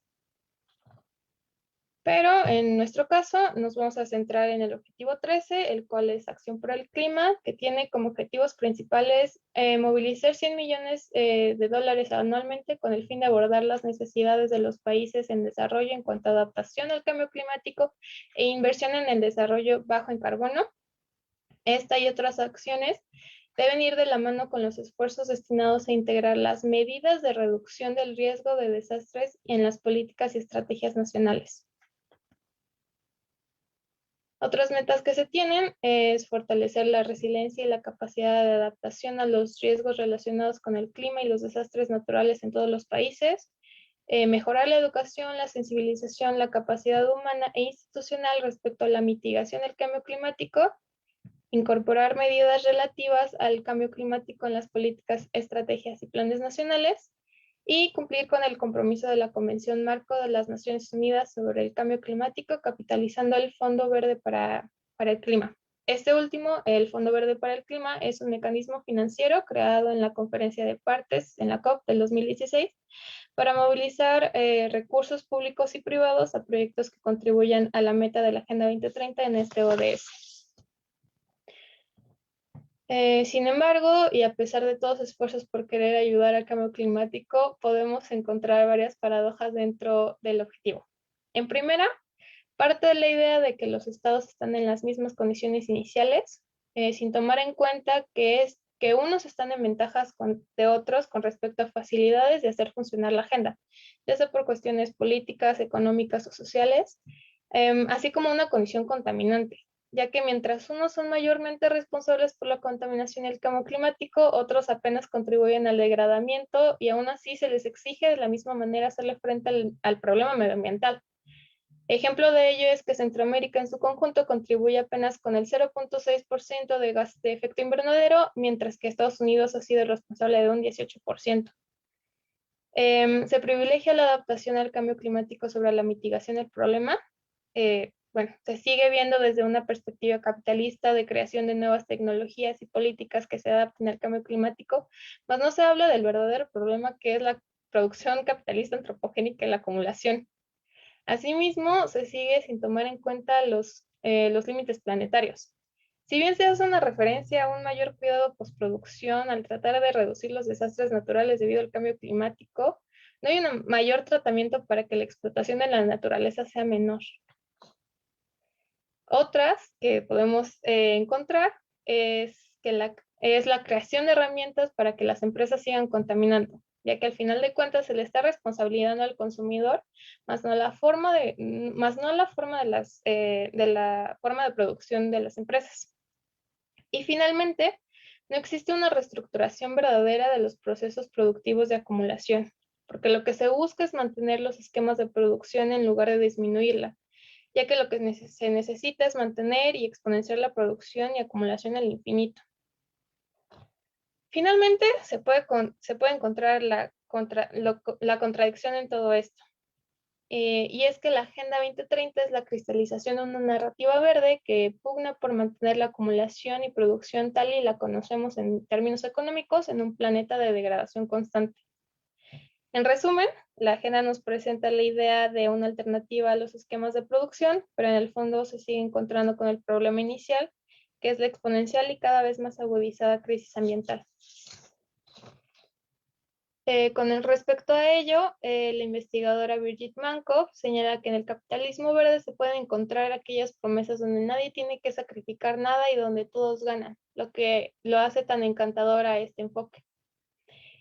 Pero en nuestro caso nos vamos a centrar en el objetivo 13, el cual es Acción por el Clima, que tiene como objetivos principales movilizar 100 millones de dólares anualmente con el fin de abordar las necesidades de los países en desarrollo en cuanto a adaptación al cambio climático e inversión en el desarrollo bajo en carbono. Esta y otras acciones deben ir de la mano con los esfuerzos destinados a integrar las medidas de reducción del riesgo de desastres en las políticas y estrategias nacionales. Otras metas que se tienen es fortalecer la resiliencia y la capacidad de adaptación a los riesgos relacionados con el clima y los desastres naturales en todos los países, mejorar la educación, la sensibilización, la capacidad humana e institucional respecto a la mitigación del cambio climático, incorporar medidas relativas al cambio climático en las políticas, estrategias y planes nacionales, y cumplir con el compromiso de la Convención Marco de las Naciones Unidas sobre el Cambio Climático, capitalizando el Fondo Verde para el Clima. Este último, el Fondo Verde para el Clima, es un mecanismo financiero creado en la Conferencia de Partes, en la COP del 2016, para movilizar recursos públicos y privados a proyectos que contribuyan a la meta de la Agenda 2030 en este ODS. Sin embargo, y a pesar de todos los esfuerzos por querer ayudar al cambio climático, podemos encontrar varias paradojas dentro del objetivo. En primera, parte de la idea de que los estados están en las mismas condiciones iniciales, sin tomar en cuenta que unos están en ventajas de otros con respecto a facilidades de hacer funcionar la agenda, ya sea por cuestiones políticas, económicas o sociales, así como una condición contaminante, ya que mientras unos son mayormente responsables por la contaminación y el cambio climático, otros apenas contribuyen al degradamiento y aún así se les exige de la misma manera hacerle frente al problema medioambiental. Ejemplo de ello es que Centroamérica en su conjunto contribuye apenas con el 0.6% de gas de efecto invernadero, mientras que Estados Unidos ha sido responsable de un 18%. Se privilegia la adaptación al cambio climático sobre la mitigación del problema. Se sigue viendo desde una perspectiva capitalista de creación de nuevas tecnologías y políticas que se adapten al cambio climático, mas no se habla del verdadero problema, que es la producción capitalista antropogénica y la acumulación. Asimismo, se sigue sin tomar en cuenta los límites planetarios. Si bien se hace una referencia a un mayor cuidado postproducción al tratar de reducir los desastres naturales debido al cambio climático, no hay un mayor tratamiento para que la explotación de la naturaleza sea menor. Otras que podemos encontrar es la creación de herramientas para que las empresas sigan contaminando, ya que al final de cuentas se le está responsabilizando al consumidor, más no la forma de producción de las empresas. Y finalmente, no existe una reestructuración verdadera de los procesos productivos de acumulación. porque lo que se busca es mantener los esquemas de producción en lugar de disminuirla, ya que lo que se necesita es mantener y exponenciar la producción y acumulación al infinito. Finalmente, se puede encontrar la contradicción en todo esto. Y es que la Agenda 2030 es la cristalización de una narrativa verde que pugna por mantener la acumulación y producción tal y la conocemos en términos económicos en un planeta de degradación constante. En resumen, la agenda nos presenta la idea de una alternativa a los esquemas de producción, pero en el fondo se sigue encontrando con el problema inicial, que es la exponencial y cada vez más agudizada crisis ambiental. Con respecto a ello, la investigadora Birgit Mankoff señala que en el capitalismo verde se pueden encontrar aquellas promesas donde nadie tiene que sacrificar nada y donde todos ganan, lo que lo hace tan encantador a este enfoque.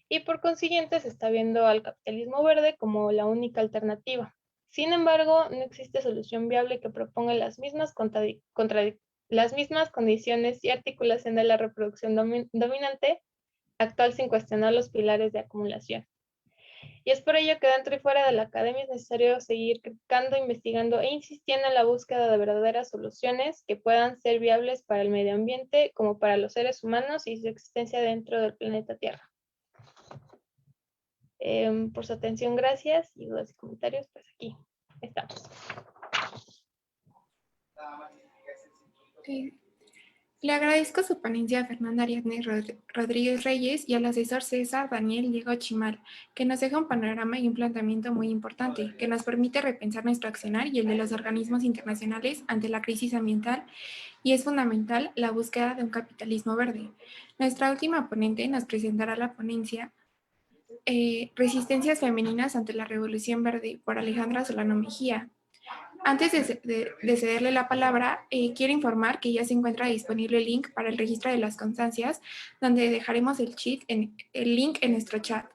Y por consiguiente se está viendo al capitalismo verde como la única alternativa. Sin embargo, no existe solución viable que proponga las mismas condiciones y articulación de la reproducción dominante actual sin cuestionar los pilares de acumulación. Y es por ello que dentro y fuera de la academia es necesario seguir criticando, investigando e insistiendo en la búsqueda de verdaderas soluciones que puedan ser viables para el medio ambiente como para los seres humanos y su existencia dentro del planeta Tierra. Por su atención, gracias, y dudas y comentarios, pues aquí estamos. Le agradezco su ponencia a Fernanda Ariadne Rodríguez Reyes y al asesor César Daniel Diego Chimal, que nos deja un panorama y un planteamiento muy importante, que nos permite repensar nuestro accionar y el de los organismos internacionales ante la crisis ambiental, y es fundamental la búsqueda de un capitalismo verde. Nuestra última ponente nos presentará la ponencia Resistencias femeninas ante la Revolución Verde, por Alejandra Solano Mejía. Antes de cederle la palabra, quiero informar que ya se encuentra disponible el link para el registro de las constancias, donde dejaremos el link en nuestro chat.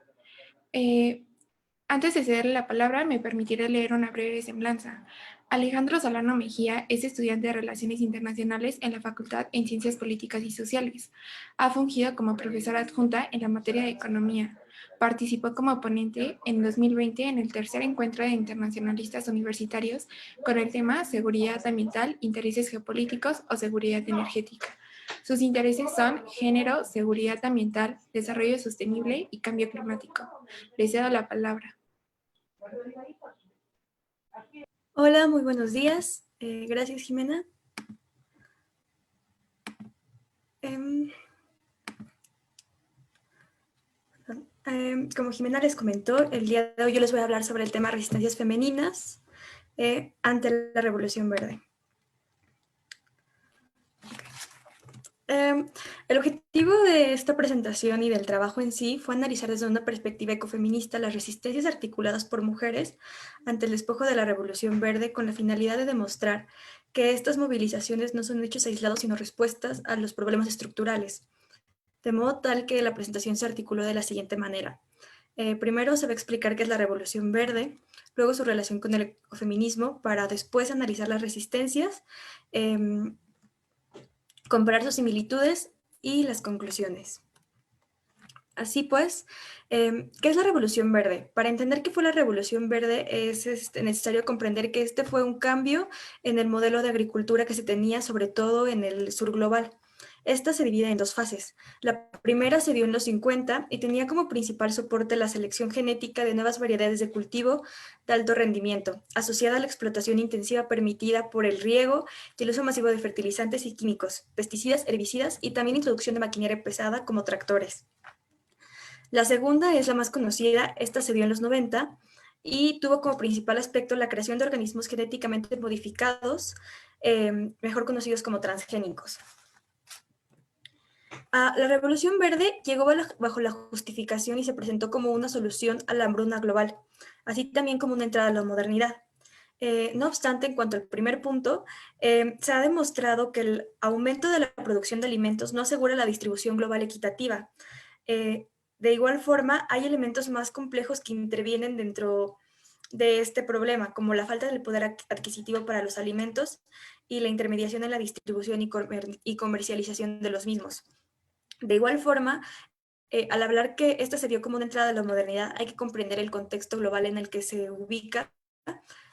Antes de cederle la palabra, me permitiré leer una breve semblanza. Alejandro Solano Mejía es estudiante de Relaciones Internacionales en la Facultad en Ciencias Políticas y Sociales. Ha fungido como profesora adjunta en la materia de Economía. Participó como ponente en 2020 en el tercer encuentro de internacionalistas universitarios con el tema Seguridad Ambiental, Intereses Geopolíticos o Seguridad Energética. Sus intereses son género, seguridad ambiental, desarrollo sostenible y cambio climático. Le cedo la palabra. Hola, muy buenos días. Gracias, Jimena. Como Jimena les comentó, el día de hoy yo les voy a hablar sobre el tema resistencias femeninas ante la Revolución Verde. El objetivo de esta presentación y del trabajo en sí fue analizar desde una perspectiva ecofeminista las resistencias articuladas por mujeres ante el despojo de la Revolución Verde con la finalidad de demostrar que estas movilizaciones no son hechos aislados sino respuestas a los problemas estructurales. De modo tal que la presentación se articuló de la siguiente manera. Primero se va a explicar qué es la Revolución Verde, luego su relación con el ecofeminismo, para después analizar las resistencias, comparar sus similitudes y las conclusiones. Así pues, ¿qué es la Revolución Verde? Para entender qué fue la Revolución Verde es necesario comprender que este fue un cambio en el modelo de agricultura que se tenía, sobre todo en el sur global. Esta se divide en dos fases. La primera se dio en los 50 y tenía como principal soporte la selección genética de nuevas variedades de cultivo de alto rendimiento, asociada a la explotación intensiva permitida por el riego y el uso masivo de fertilizantes y químicos, pesticidas, herbicidas y también introducción de maquinaria pesada como tractores. La segunda es la más conocida, esta se dio en los 90 y tuvo como principal aspecto la creación de organismos genéticamente modificados, mejor conocidos como transgénicos. La Revolución Verde llegó bajo la justificación y se presentó como una solución a la hambruna global, así también como una entrada a la modernidad. No obstante, en cuanto al primer punto, se ha demostrado que el aumento de la producción de alimentos no asegura la distribución global equitativa. De igual forma, hay elementos más complejos que intervienen dentro de este problema, como la falta del poder adquisitivo para los alimentos y la intermediación en la distribución y comercialización de los mismos. De igual forma, al hablar que esta se vio como una entrada a la modernidad, hay que comprender el contexto global en el que se ubica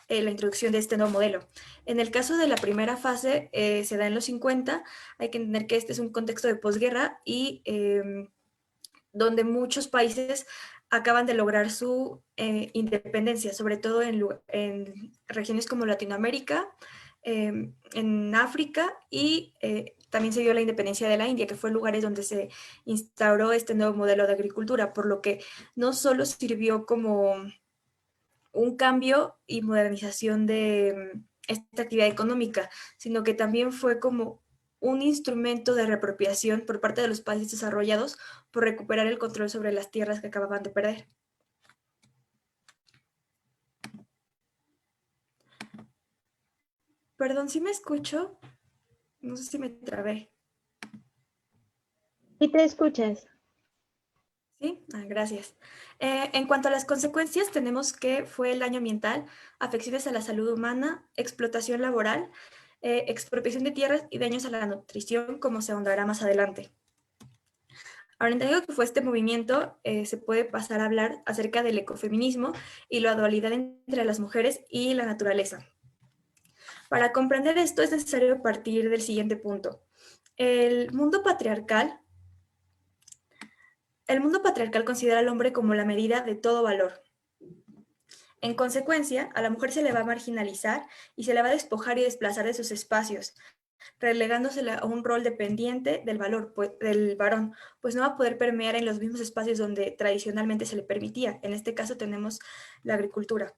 la introducción de este nuevo modelo. En el caso de la primera fase, se da en los 50, hay que entender que este es un contexto de posguerra y donde muchos países acaban de lograr su independencia, sobre todo en regiones como Latinoamérica, en África y también se dio la independencia de la India, que fue lugares donde se instauró este nuevo modelo de agricultura, por lo que no solo sirvió como un cambio y modernización de esta actividad económica, sino que también fue como un instrumento de reapropiación por parte de los países desarrollados por recuperar el control sobre las tierras que acababan de perder. Perdón, ¿sí me escucho? No sé si me trabé. ¿Y te escuchas? Sí, gracias. En cuanto a las consecuencias, tenemos que fue el daño ambiental, afecciones a la salud humana, explotación laboral, expropiación de tierras y daños a la nutrición, como se ahondará más adelante. Ahora, entendido que fue este movimiento, se puede pasar a hablar acerca del ecofeminismo y la dualidad entre las mujeres y la naturaleza. Para comprender esto es necesario partir del siguiente punto. El mundo patriarcal considera al hombre como la medida de todo valor. En consecuencia, a la mujer se le va a marginalizar y se le va a despojar y desplazar de sus espacios, relegándosela a un rol dependiente del valor del varón, pues no va a poder permear en los mismos espacios donde tradicionalmente se le permitía. En este caso tenemos la agricultura.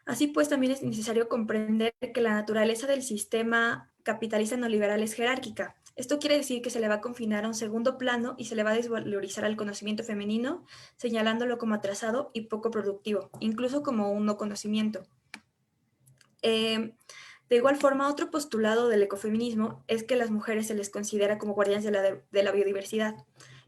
Así pues, también es necesario comprender que la naturaleza del sistema capitalista neoliberal es jerárquica. Esto quiere decir que se le va a confinar a un segundo plano y se le va a desvalorizar al conocimiento femenino, señalándolo como atrasado y poco productivo, incluso como un no conocimiento. De igual forma, otro postulado del ecofeminismo es que las mujeres se les considera como guardianes de la biodiversidad.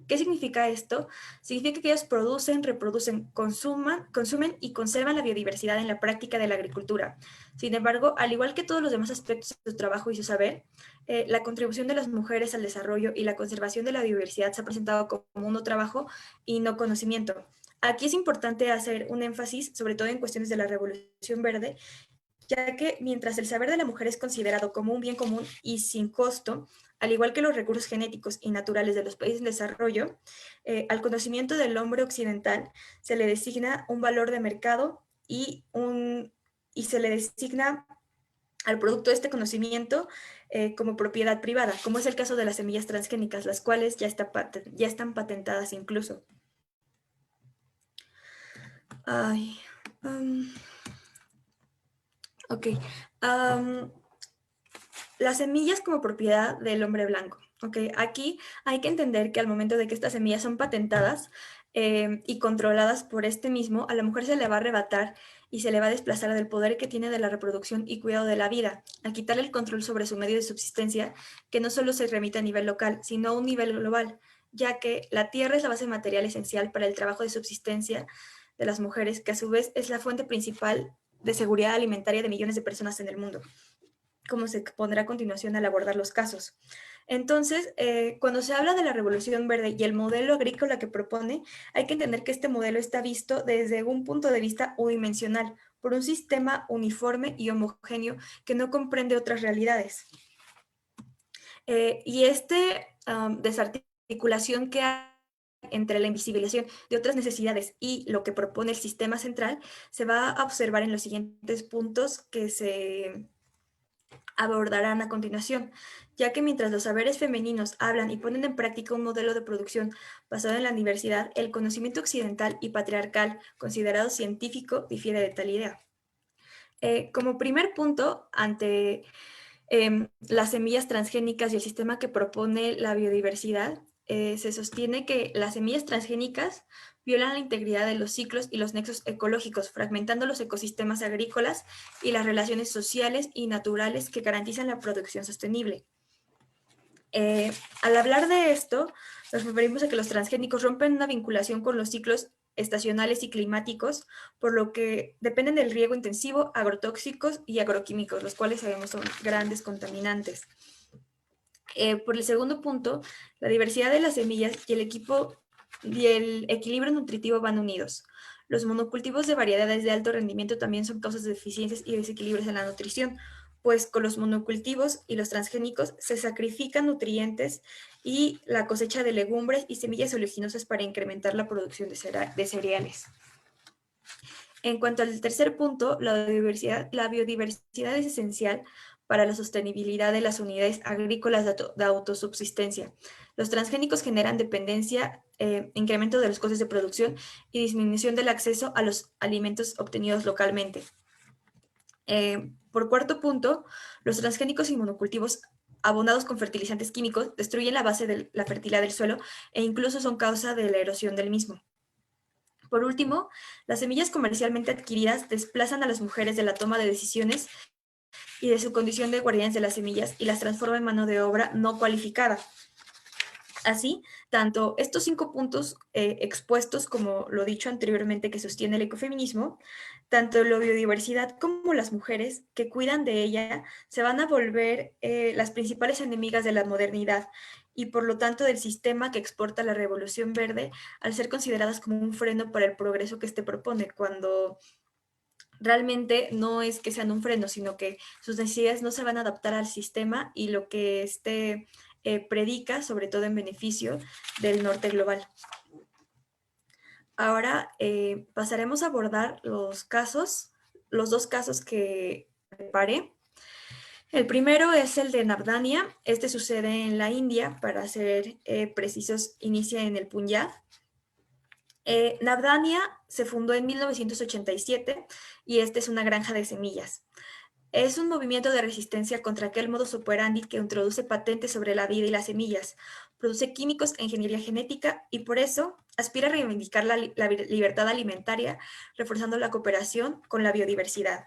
¿Qué significa esto? Significa que ellas producen, reproducen, consumen y conservan la biodiversidad en la práctica de la agricultura. Sin embargo, al igual que todos los demás aspectos de su trabajo y su saber, la contribución de las mujeres al desarrollo y la conservación de la biodiversidad se ha presentado como un no trabajo y no conocimiento. Aquí es importante hacer un énfasis, sobre todo en cuestiones de la Revolución Verde, ya que mientras el saber de la mujer es considerado como un bien común y sin costo, al igual que los recursos genéticos y naturales de los países en desarrollo, al conocimiento del hombre occidental se le designa un valor de mercado y se le designa al producto de este conocimiento como propiedad privada, como es el caso de las semillas transgénicas, las cuales ya están patentadas incluso. Ok. Las semillas como propiedad del hombre blanco. Okay. Aquí hay que entender que al momento de que estas semillas son patentadas y controladas por este mismo, a la mujer se le va a arrebatar y se le va a desplazar del poder que tiene de la reproducción y cuidado de la vida, a quitarle el control sobre su medio de subsistencia, que no solo se remite a nivel local, sino a un nivel global, ya que la tierra es la base material esencial para el trabajo de subsistencia de las mujeres, que a su vez es la fuente principal de seguridad alimentaria de millones de personas en el mundo, como se pondrá a continuación al abordar los casos. Entonces, cuando se habla de la Revolución Verde y el modelo agrícola que propone, hay que entender que este modelo está visto desde un punto de vista unidimensional, por un sistema uniforme y homogéneo que no comprende otras realidades. Y desarticulación que hay entre la invisibilización de otras necesidades y lo que propone el sistema central, se va a observar en los siguientes puntos que se abordarán a continuación, ya que mientras los saberes femeninos hablan y ponen en práctica un modelo de producción basado en la diversidad, el conocimiento occidental y patriarcal, considerado científico, difiere de tal idea. Como primer punto, ante las semillas transgénicas y el sistema que propone la biodiversidad, se sostiene que las semillas transgénicas violan la integridad de los ciclos y los nexos ecológicos, fragmentando los ecosistemas agrícolas y las relaciones sociales y naturales que garantizan la producción sostenible. Al hablar de esto, nos referimos a que los transgénicos rompen una vinculación con los ciclos estacionales y climáticos, por lo que dependen del riego intensivo, agrotóxicos y agroquímicos, los cuales sabemos son grandes contaminantes. Por el segundo punto, la diversidad de las semillas y el equilibrio nutritivo van unidos. Los monocultivos de variedades de alto rendimiento también son causas de deficiencias y desequilibrios en la nutrición, pues con los monocultivos y los transgénicos se sacrifican nutrientes y la cosecha de legumbres y semillas oleaginosas para incrementar la producción de cereales. En cuanto al tercer punto, la biodiversidad es esencial para la sostenibilidad de las unidades agrícolas de autosubsistencia. Los transgénicos generan dependencia, incremento de los costes de producción y disminución del acceso a los alimentos obtenidos localmente. Por cuarto punto, los transgénicos y monocultivos abonados con fertilizantes químicos destruyen la base de la fertilidad del suelo e incluso son causa de la erosión del mismo. Por último, las semillas comercialmente adquiridas desplazan a las mujeres de la toma de decisiones y de su condición de guardianes de las semillas y las transforma en mano de obra no cualificada. Así, tanto estos 5 puntos expuestos como lo dicho anteriormente que sostiene el ecofeminismo, tanto la biodiversidad como las mujeres que cuidan de ella se van a volver las principales enemigas de la modernidad y por lo tanto del sistema que exporta la Revolución Verde al ser consideradas como un freno para el progreso que éste propone, cuando realmente no es que sean un freno, sino que sus necesidades no se van a adaptar al sistema y lo que predica, sobre todo en beneficio del norte global. Ahora pasaremos a abordar los dos casos que preparé. El primero es el de Nabdania. Este sucede en la India, para ser precisos, inicia en el Punjab. Nabdania se fundó en 1987 y esta es una granja de semillas. Es un movimiento de resistencia contra aquel modus operandi que introduce patentes sobre la vida y las semillas, produce químicos e ingeniería genética y por eso aspira a reivindicar la libertad alimentaria, reforzando la cooperación con la biodiversidad.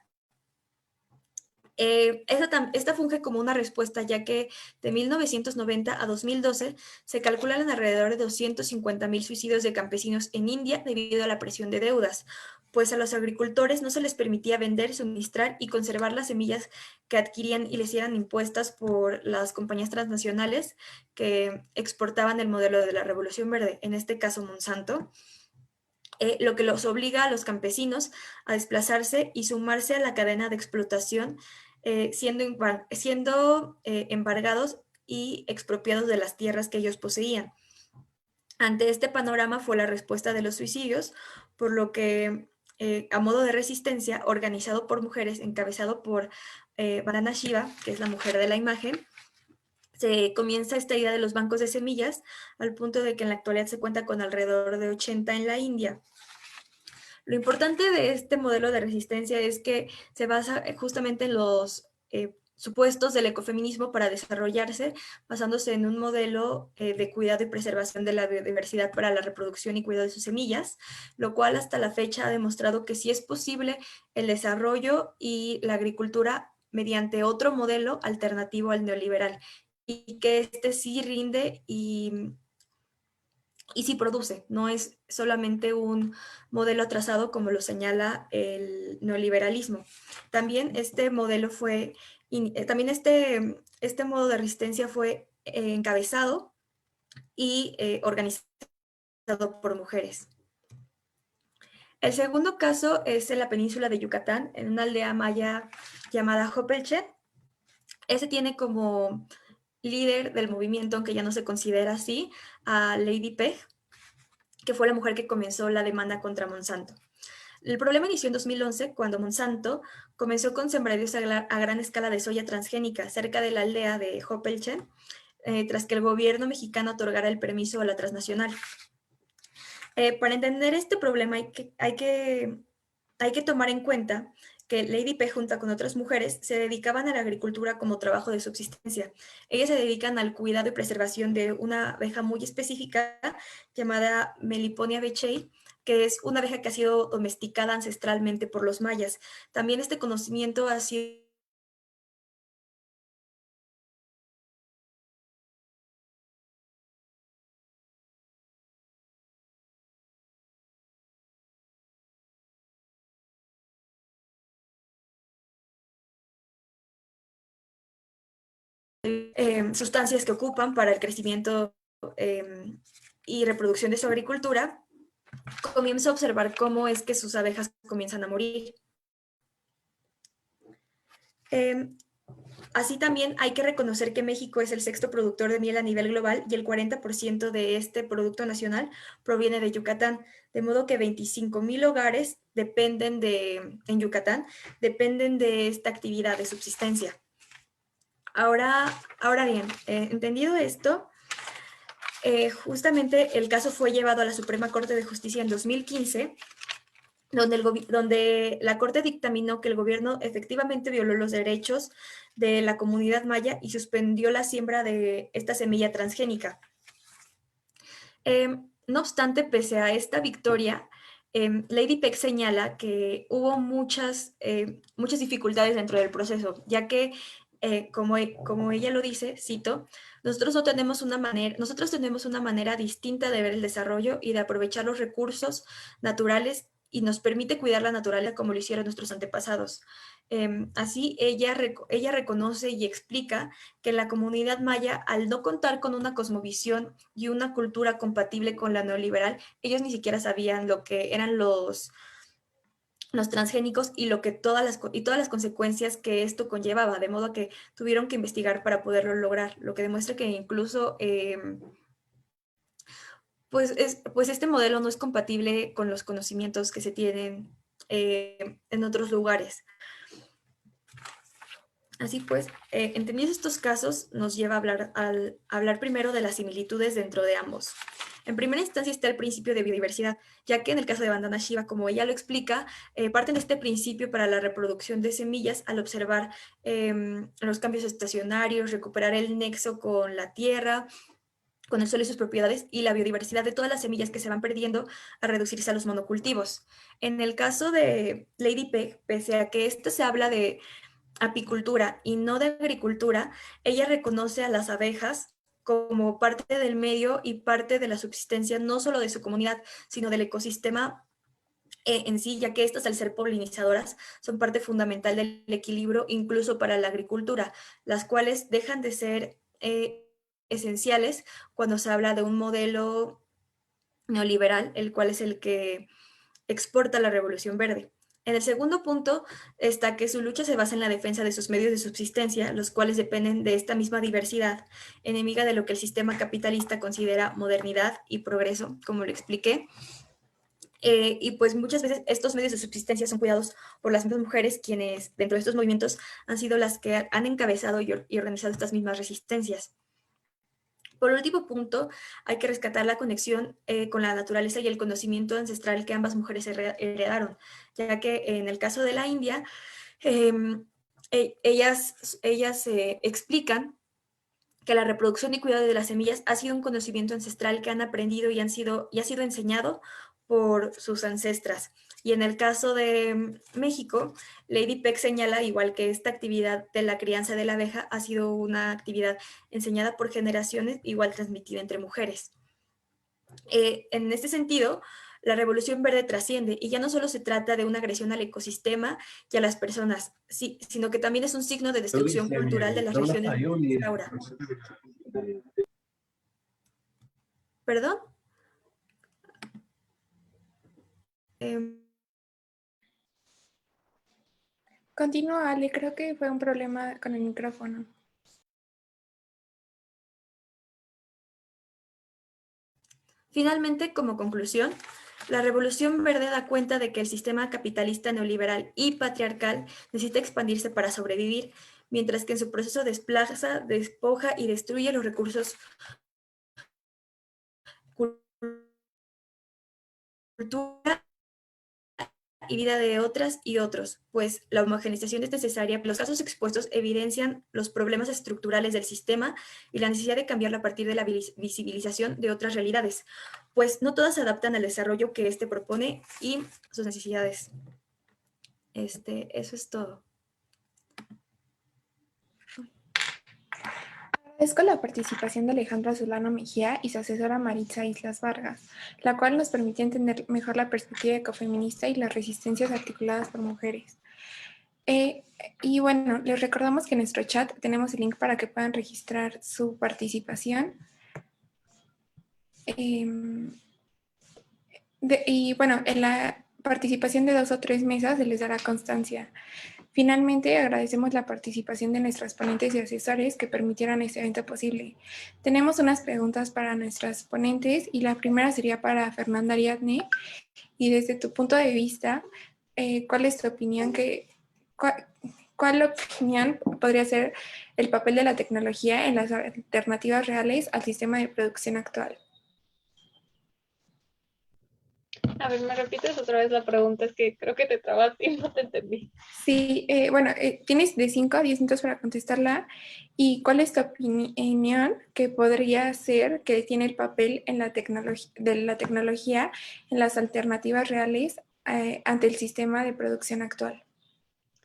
Esta funge como una respuesta, ya que de 1990 a 2012 se calculan alrededor de 250,000 suicidios de campesinos en India debido a la presión de deudas, pues a los agricultores no se les permitía vender, suministrar y conservar las semillas que adquirían y les eran impuestas por las compañías transnacionales que exportaban el modelo de la Revolución Verde, en este caso Monsanto. Lo que los obliga a los campesinos a desplazarse y sumarse a la cadena de explotación, siendo embargados y expropiados de las tierras que ellos poseían. Ante este panorama fue la respuesta de los suicidios, por lo que a modo de resistencia, organizado por mujeres, encabezado por Vandana Shiva, que es la mujer de la imagen, se comienza esta idea de los bancos de semillas, al punto de que en la actualidad se cuenta con alrededor de 80 en la India. Lo importante de este modelo de resistencia es que se basa justamente en los supuestos del ecofeminismo para desarrollarse, basándose en un modelo de cuidado y preservación de la biodiversidad para la reproducción y cuidado de sus semillas, lo cual hasta la fecha ha demostrado que sí es posible el desarrollo y la agricultura mediante otro modelo alternativo al neoliberal, y que este sí rinde y sí produce, no es solamente un modelo atrasado como lo señala el neoliberalismo. También este modelo también este modo de resistencia fue encabezado y organizado por mujeres. El segundo caso es en la península de Yucatán, en una aldea maya llamada Jopelchen. Ese tiene como líder del movimiento, aunque ya no se considera así, a Lady Peg, que fue la mujer que comenzó la demanda contra Monsanto. El problema inició en 2011, cuando Monsanto comenzó con sembradíos a gran escala de soya transgénica cerca de la aldea de Jopelchen, tras que el gobierno mexicano otorgara el permiso a la transnacional. Para entender este problema hay que tomar en cuenta que Lady P, junto con otras mujeres, se dedicaban a la agricultura como trabajo de subsistencia. Ellas se dedican al cuidado y preservación de una abeja muy específica llamada Meliponia beechei, que es una abeja que ha sido domesticada ancestralmente por los mayas. También este conocimiento ha sido sustancias que ocupan para el crecimiento y reproducción de su agricultura, comienza a observar cómo es que sus abejas comienzan a morir. Así también hay que reconocer que México es el sexto productor de miel a nivel global y el 40% de este producto nacional proviene de Yucatán, de modo que 25,000 hogares en Yucatán dependen de esta actividad de subsistencia. Ahora bien, entendido esto, justamente el caso fue llevado a la Suprema Corte de Justicia en 2015, donde la Corte dictaminó que el gobierno efectivamente violó los derechos de la comunidad maya y suspendió la siembra de esta semilla transgénica. No obstante, pese a esta victoria, Lady Peck señala que hubo muchas dificultades dentro del proceso, ya que, como ella lo dice, cito, nosotros tenemos una manera distinta de ver el desarrollo y de aprovechar los recursos naturales y nos permite cuidar la naturaleza como lo hicieron nuestros antepasados. Así, ella reconoce y explica que la comunidad maya, al no contar con una cosmovisión y una cultura compatible con la neoliberal, ellos ni siquiera sabían lo que eran los transgénicos y todas las consecuencias que esto conllevaba, de modo que tuvieron que investigar para poderlo lograr, lo que demuestra que incluso pues este modelo no es compatible con los conocimientos que se tienen en otros lugares. Así pues, entendidos estos casos, nos lleva a hablar primero de las similitudes dentro de ambos. En primera instancia está el principio de biodiversidad, ya que en el caso de Vandana Shiva, como ella lo explica, parten de este principio para la reproducción de semillas al observar los cambios estacionarios, recuperar el nexo con la tierra, con el suelo y sus propiedades, y la biodiversidad de todas las semillas que se van perdiendo a reducirse a los monocultivos. En el caso de Lady Peck, pese a que esto se habla de apicultura y no de agricultura, ella reconoce a las abejas como parte del medio y parte de la subsistencia, no solo de su comunidad, sino del ecosistema en sí, ya que estas, al ser polinizadoras, son parte fundamental del equilibrio incluso para la agricultura, las cuales dejan de ser esenciales cuando se habla de un modelo neoliberal, el cual es el que exporta la revolución verde. En el segundo punto está que su lucha se basa en la defensa de sus medios de subsistencia, los cuales dependen de esta misma diversidad, enemiga de lo que el sistema capitalista considera modernidad y progreso, como lo expliqué. Y pues muchas veces estos medios de subsistencia son cuidados por las mismas mujeres, quienes dentro de estos movimientos han sido las que han encabezado y organizado estas mismas resistencias. Por último punto, hay que rescatar la conexión con la naturaleza y el conocimiento ancestral que ambas mujeres heredaron, ya que en el caso de la India, ellas explican que la reproducción y cuidado de las semillas ha sido un conocimiento ancestral que han aprendido y ha sido enseñado por sus ancestras. Y en el caso de México, Lady Peck señala, igual que esta actividad de la crianza de la abeja ha sido una actividad enseñada por generaciones, igual transmitida entre mujeres. En este sentido, la revolución verde trasciende y ya no solo se trata de una agresión al ecosistema y a las personas, sino que también es un signo de destrucción cultural de las regiones que se instaura. ¿Perdón? Continúa, Ale, creo que fue un problema con el micrófono. Finalmente, como conclusión, la revolución verde da cuenta de que el sistema capitalista neoliberal y patriarcal necesita expandirse para sobrevivir, mientras que en su proceso desplaza, despoja y destruye los recursos cultura y vida de otras y otros, pues la homogeneización es necesaria. Los casos expuestos evidencian los problemas estructurales del sistema y la necesidad de cambiarlo a partir de la visibilización de otras realidades, pues no todas se adaptan al desarrollo que éste propone y sus necesidades. Eso es todo. Agradezco la participación de Alejandra Solano Mejía y su asesora Maritza Islas Vargas, la cual nos permitió entender mejor la perspectiva ecofeminista y las resistencias articuladas por mujeres. Y bueno, les recordamos que en nuestro chat tenemos el link para que puedan registrar su participación. Y bueno, en la participación de 2 o 3 mesas se les dará constancia. Finalmente, agradecemos la participación de nuestras ponentes y asesores que permitieron este evento posible. Tenemos unas preguntas para nuestras ponentes y la primera sería para Fernanda Ariadne. Y desde tu punto de vista, ¿cuál es tu opinión? ¿Cuál opinión podría ser el papel de la tecnología en las alternativas reales al sistema de producción actual? A ver, ¿me repites otra vez la pregunta? Es que creo que te trabaste y no te entendí. Sí, bueno, tienes de 5 a 10 minutos para contestarla. ¿Y cuál es tu opinión que podría ser que tiene el papel en la de la tecnología en las alternativas reales ante el sistema de producción actual?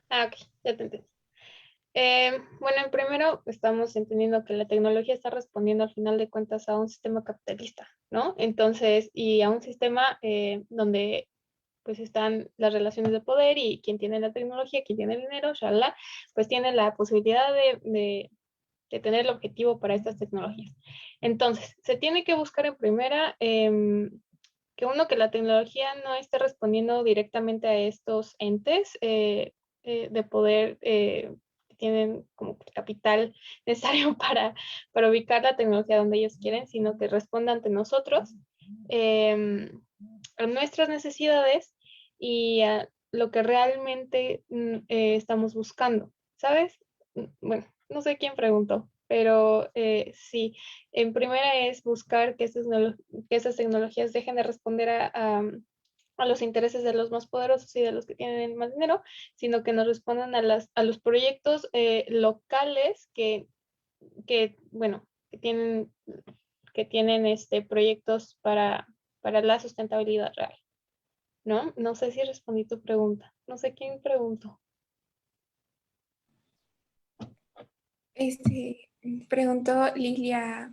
Ah, ok, ya te entendí. Bueno, primero estamos entendiendo que la tecnología está respondiendo al final de cuentas a un sistema capitalista, ¿no? Entonces, y a un sistema donde pues están las relaciones de poder y quien tiene la tecnología, quien tiene el dinero, shalala, pues tiene la posibilidad de tener el objetivo para estas tecnologías. Entonces, se tiene que buscar en primera que la tecnología no esté respondiendo directamente a estos entes de poder que tienen como capital necesario para ubicar la tecnología donde ellos quieren, sino que responda ante nosotros, a nuestras necesidades y a lo que realmente estamos buscando, ¿sabes? Bueno, no sé quién preguntó, pero sí, en primera es buscar que estas tecnologías dejen de responder a los intereses de los más poderosos y de los que tienen más dinero, sino que nos respondan a los proyectos locales bueno, que tienen proyectos para la sustentabilidad real, ¿no? No sé si respondí tu pregunta. No sé quién preguntó. Preguntó Lilia,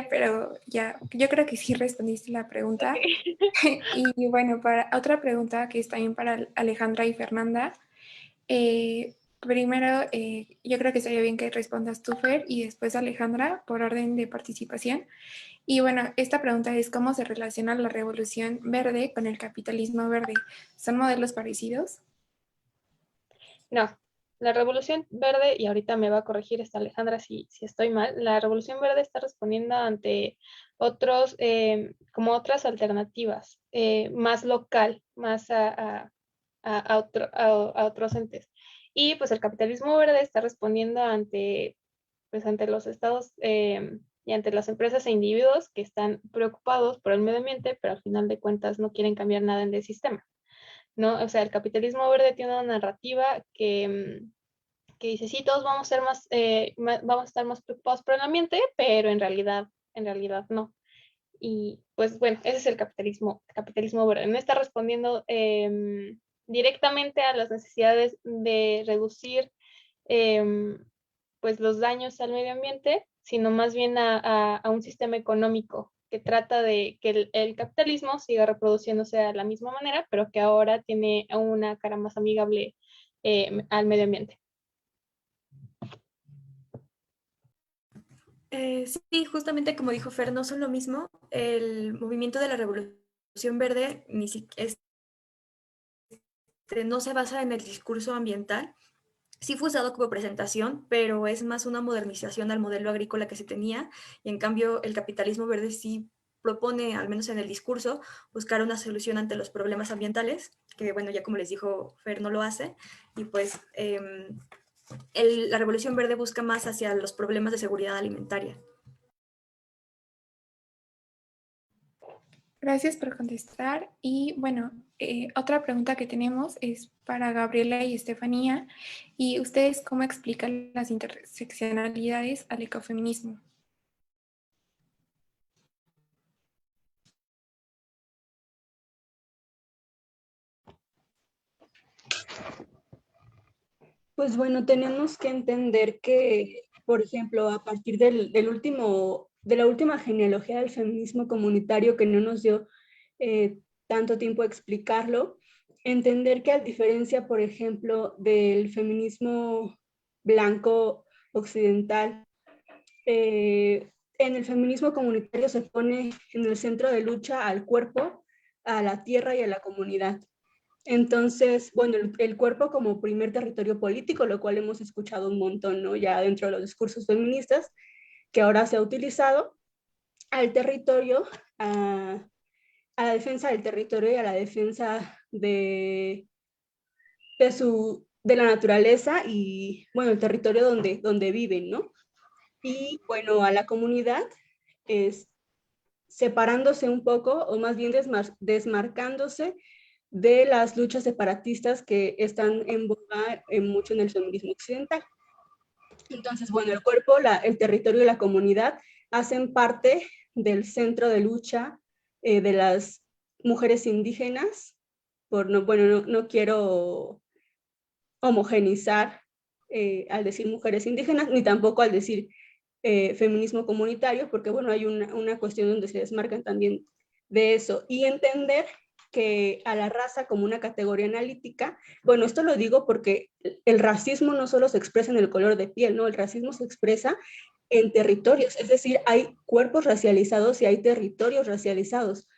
pero ya, yo creo que sí respondiste la pregunta. Okay. Y bueno, para otra pregunta que es también para Alejandra y Fernanda. Primero, yo creo que estaría bien que respondas tú, Fer, y después Alejandra, por orden de participación. Y bueno, esta pregunta es: ¿cómo se relaciona la revolución verde con el capitalismo verde? ¿Son modelos parecidos? No, la revolución verde, y ahorita me va a corregir esta Alejandra si estoy mal, la revolución verde está respondiendo ante como otras alternativas, más local, más a otros entes. Y pues el capitalismo verde está respondiendo ante los estados y ante las empresas e individuos que están preocupados por el medio ambiente, pero al final de cuentas no quieren cambiar nada en el sistema, ¿no? O sea, el capitalismo verde tiene una narrativa que dice, sí, todos vamos a ser vamos a estar más preocupados por el ambiente, pero en realidad no. Y pues bueno, ese es el capitalismo verde. No está respondiendo directamente a las necesidades de reducir pues los daños al medio ambiente, sino más bien a un sistema económico que trata de que el capitalismo siga reproduciéndose de la misma manera, pero que ahora tiene una cara más amigable al medio ambiente. Sí, justamente como dijo Fer, no son lo mismo. El movimiento de la Revolución Verde no se basa en el discurso ambiental. Sí fue usado como presentación, pero es más una modernización al modelo agrícola que se tenía, y en cambio el capitalismo verde sí propone, al menos en el discurso, buscar una solución ante los problemas ambientales, que bueno, ya como les dijo Fer, no lo hace, y pues la Revolución Verde busca más hacia los problemas de seguridad alimentaria. Gracias por contestar. Y bueno, otra pregunta que tenemos es para Gabriela y Estefanía. ¿Y ustedes cómo explican las interseccionalidades al ecofeminismo? Pues bueno, tenemos que entender que, por ejemplo, a partir de la última genealogía del feminismo comunitario, que no nos dio tanto tiempo a explicarlo, entender que a diferencia, por ejemplo, del feminismo blanco occidental, en el feminismo comunitario se pone en el centro de lucha al cuerpo, a la tierra y a la comunidad. Entonces, bueno, el cuerpo como primer territorio político, lo cual hemos escuchado un montón, ¿no? Ya dentro de los discursos feministas, que ahora se ha utilizado, al territorio, a la defensa del territorio y a la defensa de la naturaleza y, bueno, el territorio donde viven, ¿no? Y, bueno, a la comunidad es separándose un poco, o más bien desmarcándose de las luchas separatistas que están en boga mucho en el feminismo occidental. Entonces, bueno, el cuerpo, el territorio y la comunidad hacen parte del centro de lucha de las mujeres indígenas, no quiero homogenizar al decir mujeres indígenas, ni tampoco al decir feminismo comunitario, porque bueno, hay una cuestión donde se desmarcan también de eso, y entender que a la raza como una categoría analítica, bueno, esto lo digo porque el racismo no solo se expresa en el color de piel, ¿no? El racismo se expresa en territorios, es decir, hay cuerpos racializados y hay territorios racializados.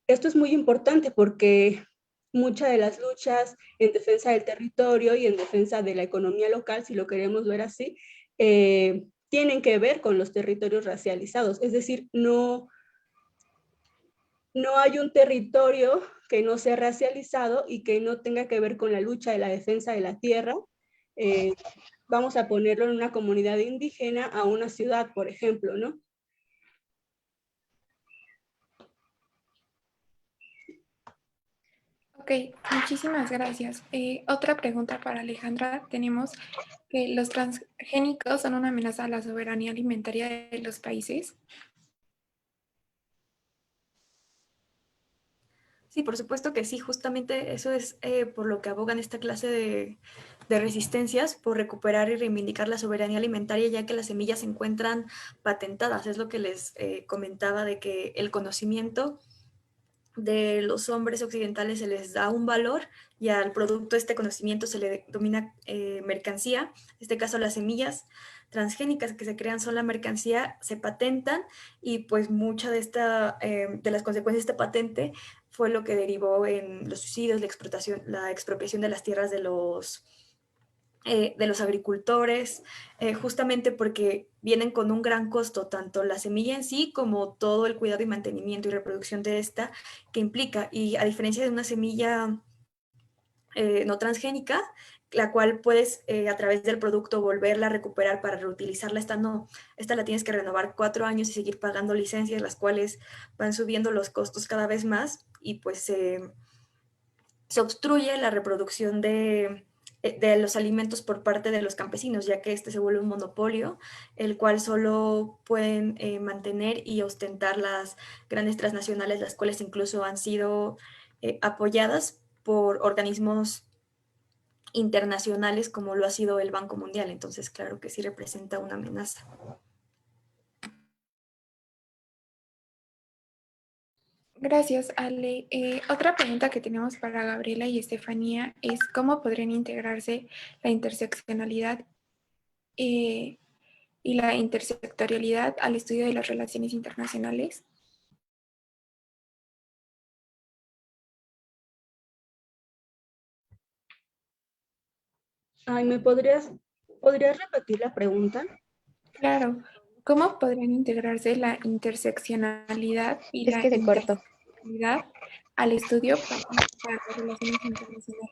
Esto es muy importante porque muchas de las luchas en defensa del territorio y en defensa de la economía local, si lo queremos ver así, tienen que ver con los territorios racializados. Es decir, no hay un territorio que no sea racializado y que no tenga que ver con la lucha de la defensa de la tierra. Vamos a ponerlo en una comunidad indígena a una ciudad, por ejemplo, ¿no? Ok, muchísimas gracias. Otra pregunta para Alejandra. Tenemos que los transgénicos son una amenaza a la soberanía alimentaria de los países. Sí, por supuesto que sí, justamente eso es por lo que abogan esta clase de resistencias, por recuperar y reivindicar la soberanía alimentaria, ya que las semillas se encuentran patentadas. Es lo que les comentaba de que el conocimiento de los hombres occidentales se les da un valor y al producto este conocimiento se le denomina mercancía. En este caso las semillas transgénicas que se crean son la mercancía, se patentan y pues mucha de las consecuencias de esta patente fue lo que derivó en los suicidios, la expropiación de las tierras de los agricultores, justamente porque vienen con un gran costo, tanto la semilla en sí como todo el cuidado y mantenimiento y reproducción de esta que implica. Y a diferencia de una semilla no transgénica, la cual puedes a través del producto volverla a recuperar para reutilizarla, esta la tienes que renovar 4 años y seguir pagando licencias, las cuales van subiendo los costos cada vez más y pues se obstruye la reproducción de los alimentos por parte de los campesinos, ya que este se vuelve un monopolio, el cual solo pueden mantener y ostentar las grandes transnacionales, las cuales incluso han sido apoyadas por organismos internacionales como lo ha sido el Banco Mundial. Entonces, claro que sí representa una amenaza. Gracias, Ale. Otra pregunta que tenemos para Gabriela y Estefanía es ¿cómo podrían integrarse la interseccionalidad y la intersectorialidad al estudio de las relaciones internacionales? Ay, ¿podrías repetir la pregunta? Claro. ¿Cómo podrían integrarse la interseccionalidad y Es la que se cortó. intersectorialidad al estudio para las relaciones internacionales?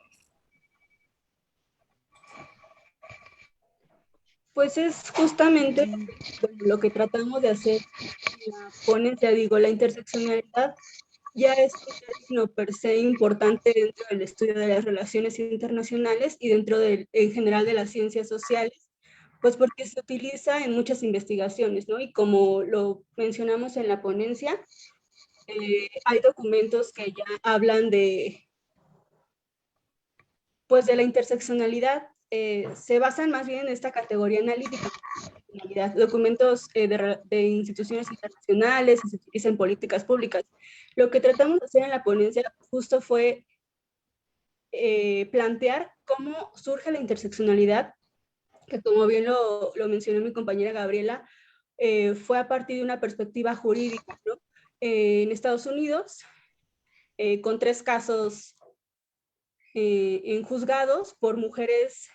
Pues es justamente lo que tratamos de hacer en la ponencia, digo, la interseccionalidad ya es un término per se importante dentro del estudio de las relaciones internacionales y en general de las ciencias sociales, pues porque se utiliza en muchas investigaciones, ¿no? Y como lo mencionamos en la ponencia, hay documentos que ya hablan pues de la interseccionalidad, se basan más bien en esta categoría analítica, documentos de instituciones internacionales, se utilizan en políticas públicas. Lo que tratamos de hacer en la ponencia justo fue plantear cómo surge la interseccionalidad, que como bien lo mencionó mi compañera Gabriela, fue a partir de una perspectiva jurídica, ¿no? En Estados Unidos, con 3 casos en juzgados por mujeres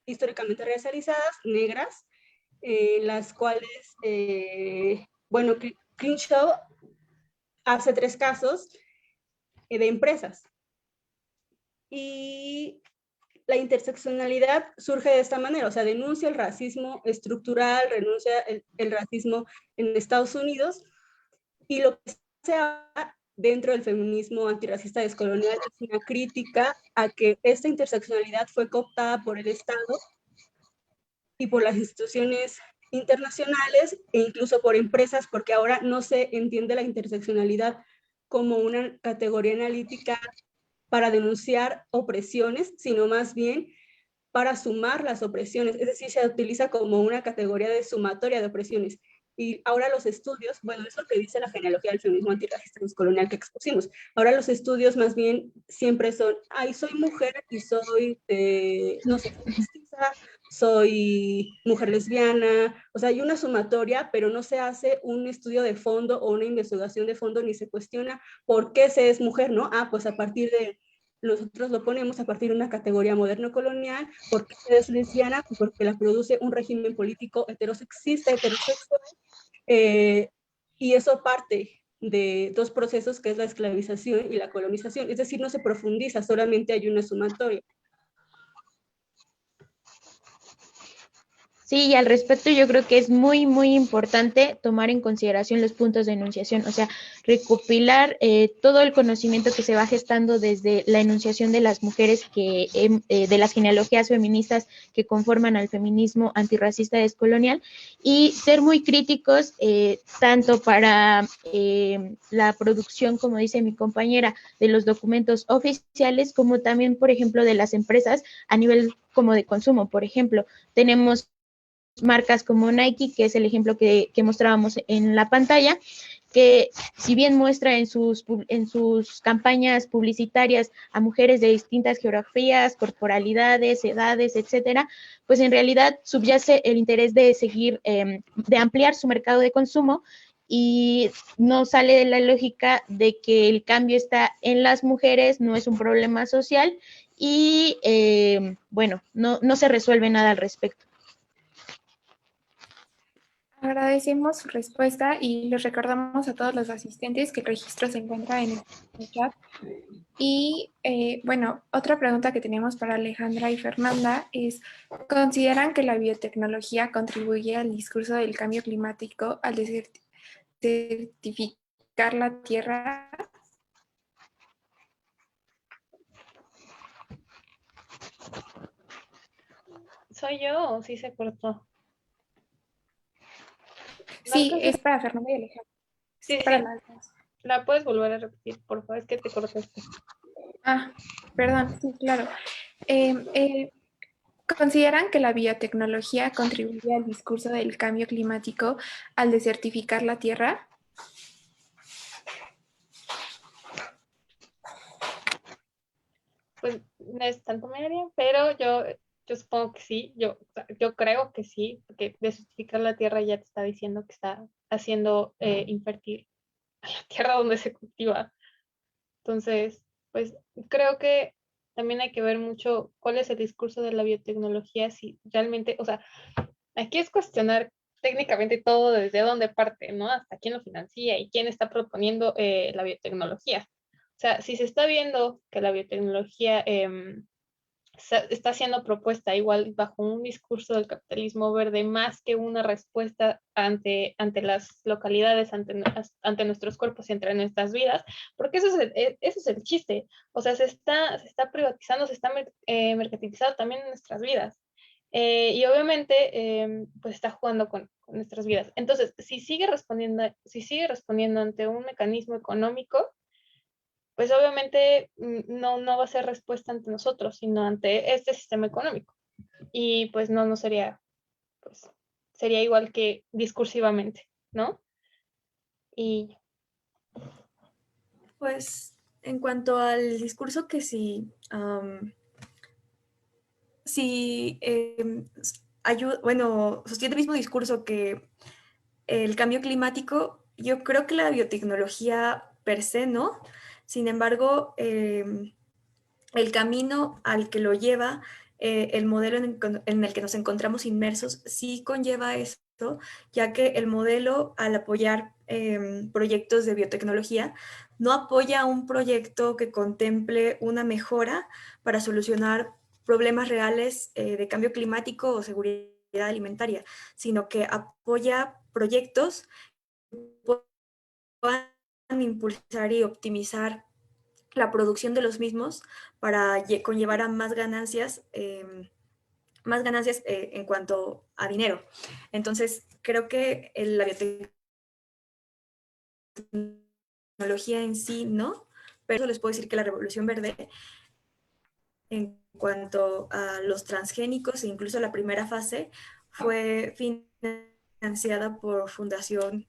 históricamente racializadas, negras, las cuales, bueno, Crenshaw hace 3 casos de empresas. Y la interseccionalidad surge de esta manera, o sea, denuncia el racismo estructural, denuncia el racismo en Estados Unidos, y lo que se hace dentro del feminismo antirracista descolonial es una crítica a que esta interseccionalidad fue cooptada por el Estado y por las instituciones internacionales e incluso por empresas, porque ahora no se entiende la interseccionalidad como una categoría analítica para denunciar opresiones, sino más bien para sumar las opresiones, es decir, se utiliza como una categoría de sumatoria de opresiones. Y ahora los estudios, bueno, es lo que dice la genealogía del feminismo antirracista descolonial que expusimos. Ahora los estudios más bien siempre son, ay, soy mujer y soy, no sé, mestiza, soy mujer lesbiana, o sea, hay una sumatoria, pero no se hace un estudio de fondo o una investigación de fondo, ni se cuestiona por qué se es mujer, ¿no? Ah, pues a partir de, nosotros lo ponemos a partir de una categoría moderno-colonial, porque es lesbiana, porque la produce un régimen político heterosexista, heterosexual, y eso parte de 2 procesos, que es la esclavización y la colonización, es decir, no se profundiza, solamente hay una sumatoria. Sí, y al respecto yo creo que es muy, muy importante tomar en consideración los puntos de enunciación, o sea, recopilar todo el conocimiento que se va gestando desde la enunciación de las mujeres, de las genealogías feministas que conforman al feminismo antirracista descolonial, y ser muy críticos tanto para la producción, como dice mi compañera, de los documentos oficiales, como también, por ejemplo, de las empresas a nivel como de consumo. Por ejemplo, tenemos marcas como Nike, que es el ejemplo que mostrábamos en la pantalla, que si bien muestra en sus campañas publicitarias a mujeres de distintas geografías, corporalidades, edades, etcétera, pues en realidad subyace el interés de seguir, de ampliar su mercado de consumo, y no sale de la lógica de que el cambio está en las mujeres, no es un problema social, y bueno, no se resuelve nada al respecto. Agradecemos su respuesta y les recordamos a todos los asistentes que el registro se encuentra en el chat. Y bueno, otra pregunta que tenemos para Alejandra y Fernanda es, ¿consideran que la biotecnología contribuye al discurso del cambio climático al desertificar la Tierra? ¿Soy yo o sí se cortó? Sí, es para Fernanda y Alejandra. Sí, Para sí. las dos. ¿La puedes volver a repetir, por favor? Es que te cortaste. Ah, perdón, sí, claro. ¿Consideran que la biotecnología contribuye al discurso del cambio climático al desertificar la Tierra? Pues no es tanto mi área, pero yo supongo que sí, yo creo que sí, porque desertificar la tierra ya te está diciendo que está haciendo infértil a la tierra donde se cultiva. Entonces, pues creo que también hay que ver mucho cuál es el discurso de la biotecnología, si realmente, o sea, aquí es cuestionar técnicamente todo desde dónde parte, ¿no? Hasta quién lo financia y quién está proponiendo la biotecnología. O sea, si se está viendo que la biotecnología está siendo propuesta igual bajo un discurso del capitalismo verde más que una respuesta ante las localidades, ante nuestros cuerpos y entre nuestras vidas, porque eso es el chiste. O sea, se está privatizando, se está mercantilizando también en nuestras vidas. Y obviamente, pues está jugando con nuestras vidas. Entonces, si sigue respondiendo ante un mecanismo económico, pues obviamente no va a ser respuesta ante nosotros, sino ante este sistema económico. Y pues no sería, pues sería igual que discursivamente, ¿no? Y pues en cuanto al discurso que sostiene el mismo discurso que el cambio climático, yo creo que la biotecnología per se no. Sin embargo, el camino al que lo lleva, el modelo en el que nos encontramos inmersos, sí conlleva esto, ya que el modelo, al apoyar proyectos de biotecnología, no apoya un proyecto que contemple una mejora para solucionar problemas reales de cambio climático o seguridad alimentaria, sino que apoya proyectos que puedan impulsar y optimizar la producción de los mismos para conllevar a más ganancias en cuanto a dinero. Entonces, creo que la biotecnología en sí no, pero eso les puedo decir que la Revolución Verde, en cuanto a los transgénicos e incluso la primera fase, fue financiada por Fundación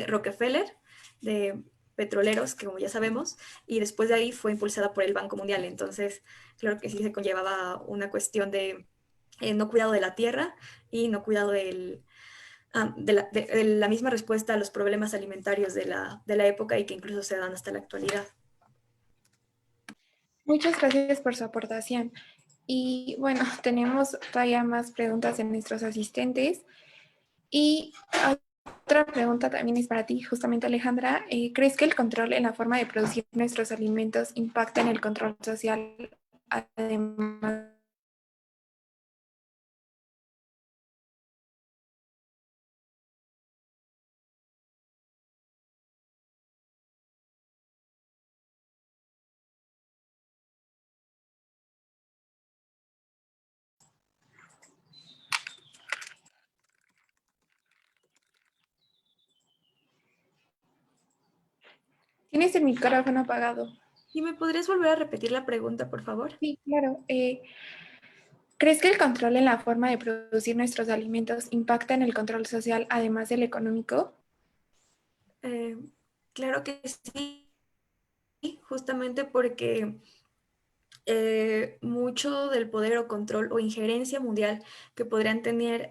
Rockefeller, de petroleros, que como ya sabemos, y después de ahí fue impulsada por el Banco Mundial. Entonces, claro que sí se conllevaba una cuestión de no cuidado de la tierra y no cuidado de la misma respuesta a los problemas alimentarios de la época y que incluso se dan hasta la actualidad. Muchas gracias por su aportación. Y bueno, tenemos todavía más preguntas de nuestros asistentes. Y otra pregunta también es para ti, justamente Alejandra. ¿Crees que el control en la forma de producir nuestros alimentos impacta en el control social, además? Tienes el micrófono apagado. ¿Y me podrías volver a repetir la pregunta, por favor? Sí, claro. ¿Crees que el control en la forma de producir nuestros alimentos impacta en el control social, además del económico? Claro que sí, justamente porque mucho del poder o control o injerencia mundial que podrían tener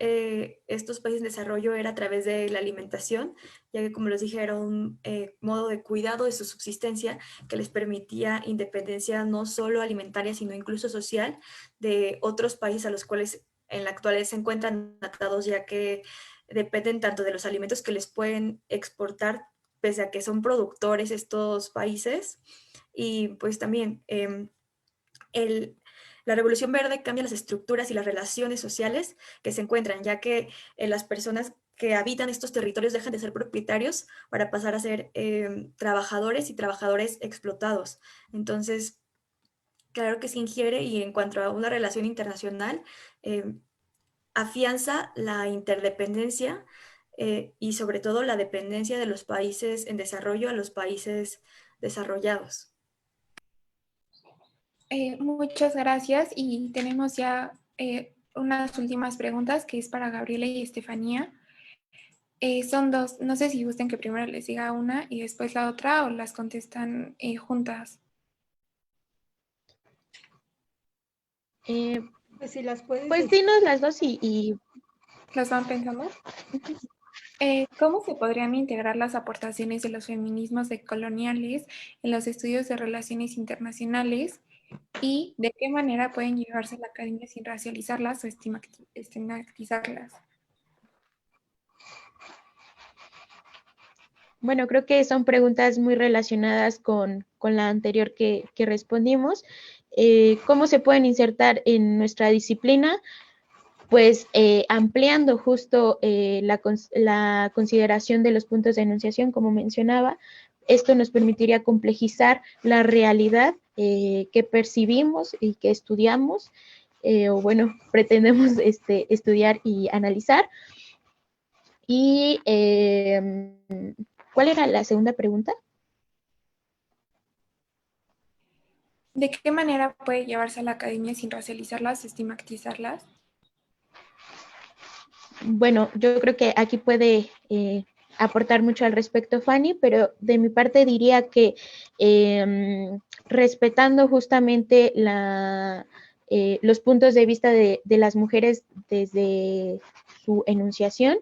estos países en desarrollo era a través de la alimentación, ya que como les dije era un modo de cuidado de su subsistencia que les permitía independencia no solo alimentaria, sino incluso social de otros países a los cuales en la actualidad se encuentran atados, ya que dependen tanto de los alimentos que les pueden exportar, pese a que son productores estos países, y pues también la Revolución Verde cambia las estructuras y las relaciones sociales que se encuentran, ya que las personas que habitan estos territorios dejan de ser propietarios para pasar a ser trabajadores y trabajadores explotados. Entonces, claro que se ingiere, y en cuanto a una relación internacional, afianza la interdependencia y sobre todo la dependencia de los países en desarrollo a los países desarrollados. Muchas gracias, y tenemos ya unas últimas preguntas que es para Gabriela y Estefanía. Son dos, no sé si gusten que primero les diga una y después la otra, o las contestan juntas. Pues si las puedes Pues decir. dinos las dos y... ¿Las van pensando? ¿Cómo se podrían integrar las aportaciones de los feminismos decoloniales en los estudios de relaciones internacionales? ¿Y de qué manera pueden llevarse a la academia sin racializarlas o estigmatizarlas? Bueno, creo que son preguntas muy relacionadas con la anterior que respondimos. ¿Cómo se pueden insertar en nuestra disciplina? Pues ampliando justo la consideración de los puntos de enunciación, como mencionaba. Esto nos permitiría complejizar la realidad que percibimos y que estudiamos, o bueno, pretendemos estudiar y analizar. Y, ¿cuál era la segunda pregunta? ¿De qué manera puede llevarse a la academia sin racializarlas, estigmatizarlas? Bueno, yo creo que aquí puede aportar mucho al respecto, Fanny, pero de mi parte diría que respetando justamente los puntos de vista de las mujeres desde su enunciación,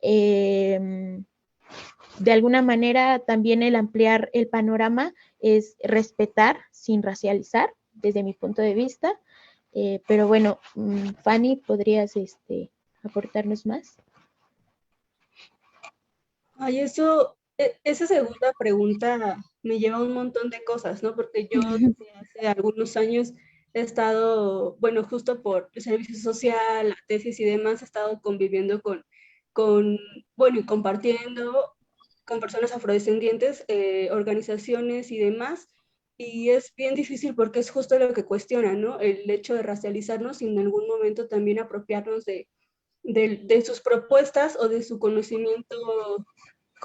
de alguna manera también el ampliar el panorama es respetar sin racializar, desde mi punto de vista. Pero bueno, Fanny, ¿podrías aportarnos más? Ay, esa segunda pregunta me lleva a un montón de cosas, ¿no? Porque yo desde hace algunos años he estado, bueno, justo por el servicio social, la tesis y demás, he estado conviviendo bueno, y compartiendo con personas afrodescendientes, organizaciones y demás, y es bien difícil porque es justo lo que cuestionan, ¿no? El hecho de racializarnos y en algún momento también apropiarnos de sus propuestas o de su conocimiento,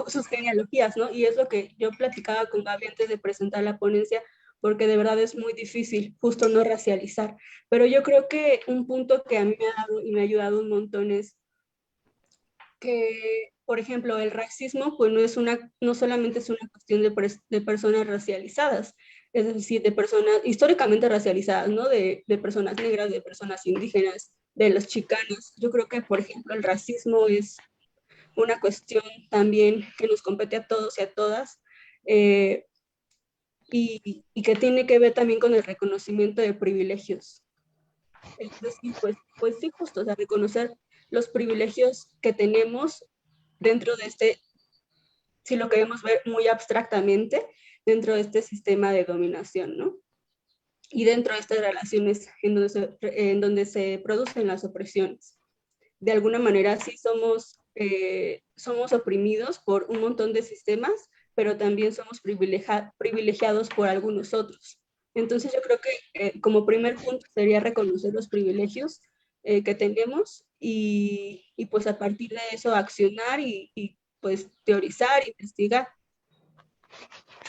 sus genealogías, ¿no? Y es lo que yo platicaba con Gaby antes de presentar la ponencia, porque de verdad es muy difícil justo no racializar. Pero yo creo que un punto que a mí me ha dado y me ha ayudado un montón es que, por ejemplo, el racismo, pues no solamente es una cuestión de personas racializadas, es decir, de personas históricamente racializadas, ¿no? De personas negras, de personas indígenas, de los chicanos. Yo creo que, por ejemplo, el racismo es una cuestión también que nos compete a todos y a todas, eh, y que tiene que ver también con el reconocimiento de privilegios. Es decir, pues sí, justo, o sea, reconocer los privilegios que tenemos dentro de si lo queremos ver muy abstractamente, dentro de este sistema de dominación, ¿no? Y dentro de estas relaciones en donde se producen las opresiones. De alguna manera sí somos oprimidos por un montón de sistemas, pero también somos privilegiados por algunos otros. Entonces yo creo que como primer punto sería reconocer los privilegios que tenemos y pues a partir de eso accionar y pues teorizar, investigar.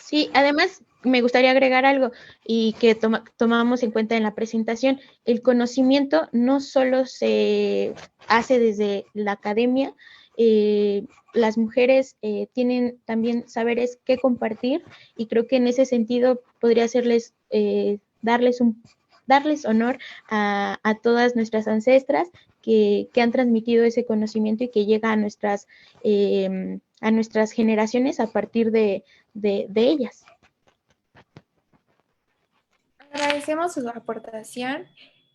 Sí, además me gustaría agregar algo y que tomamos en cuenta en la presentación. El conocimiento no solo se hace desde la academia, las mujeres tienen también saberes que compartir y creo que en ese sentido podría hacerles, darles honor a todas nuestras ancestras que han transmitido ese conocimiento y que llega a nuestras generaciones a partir de ellas. Agradecemos su aportación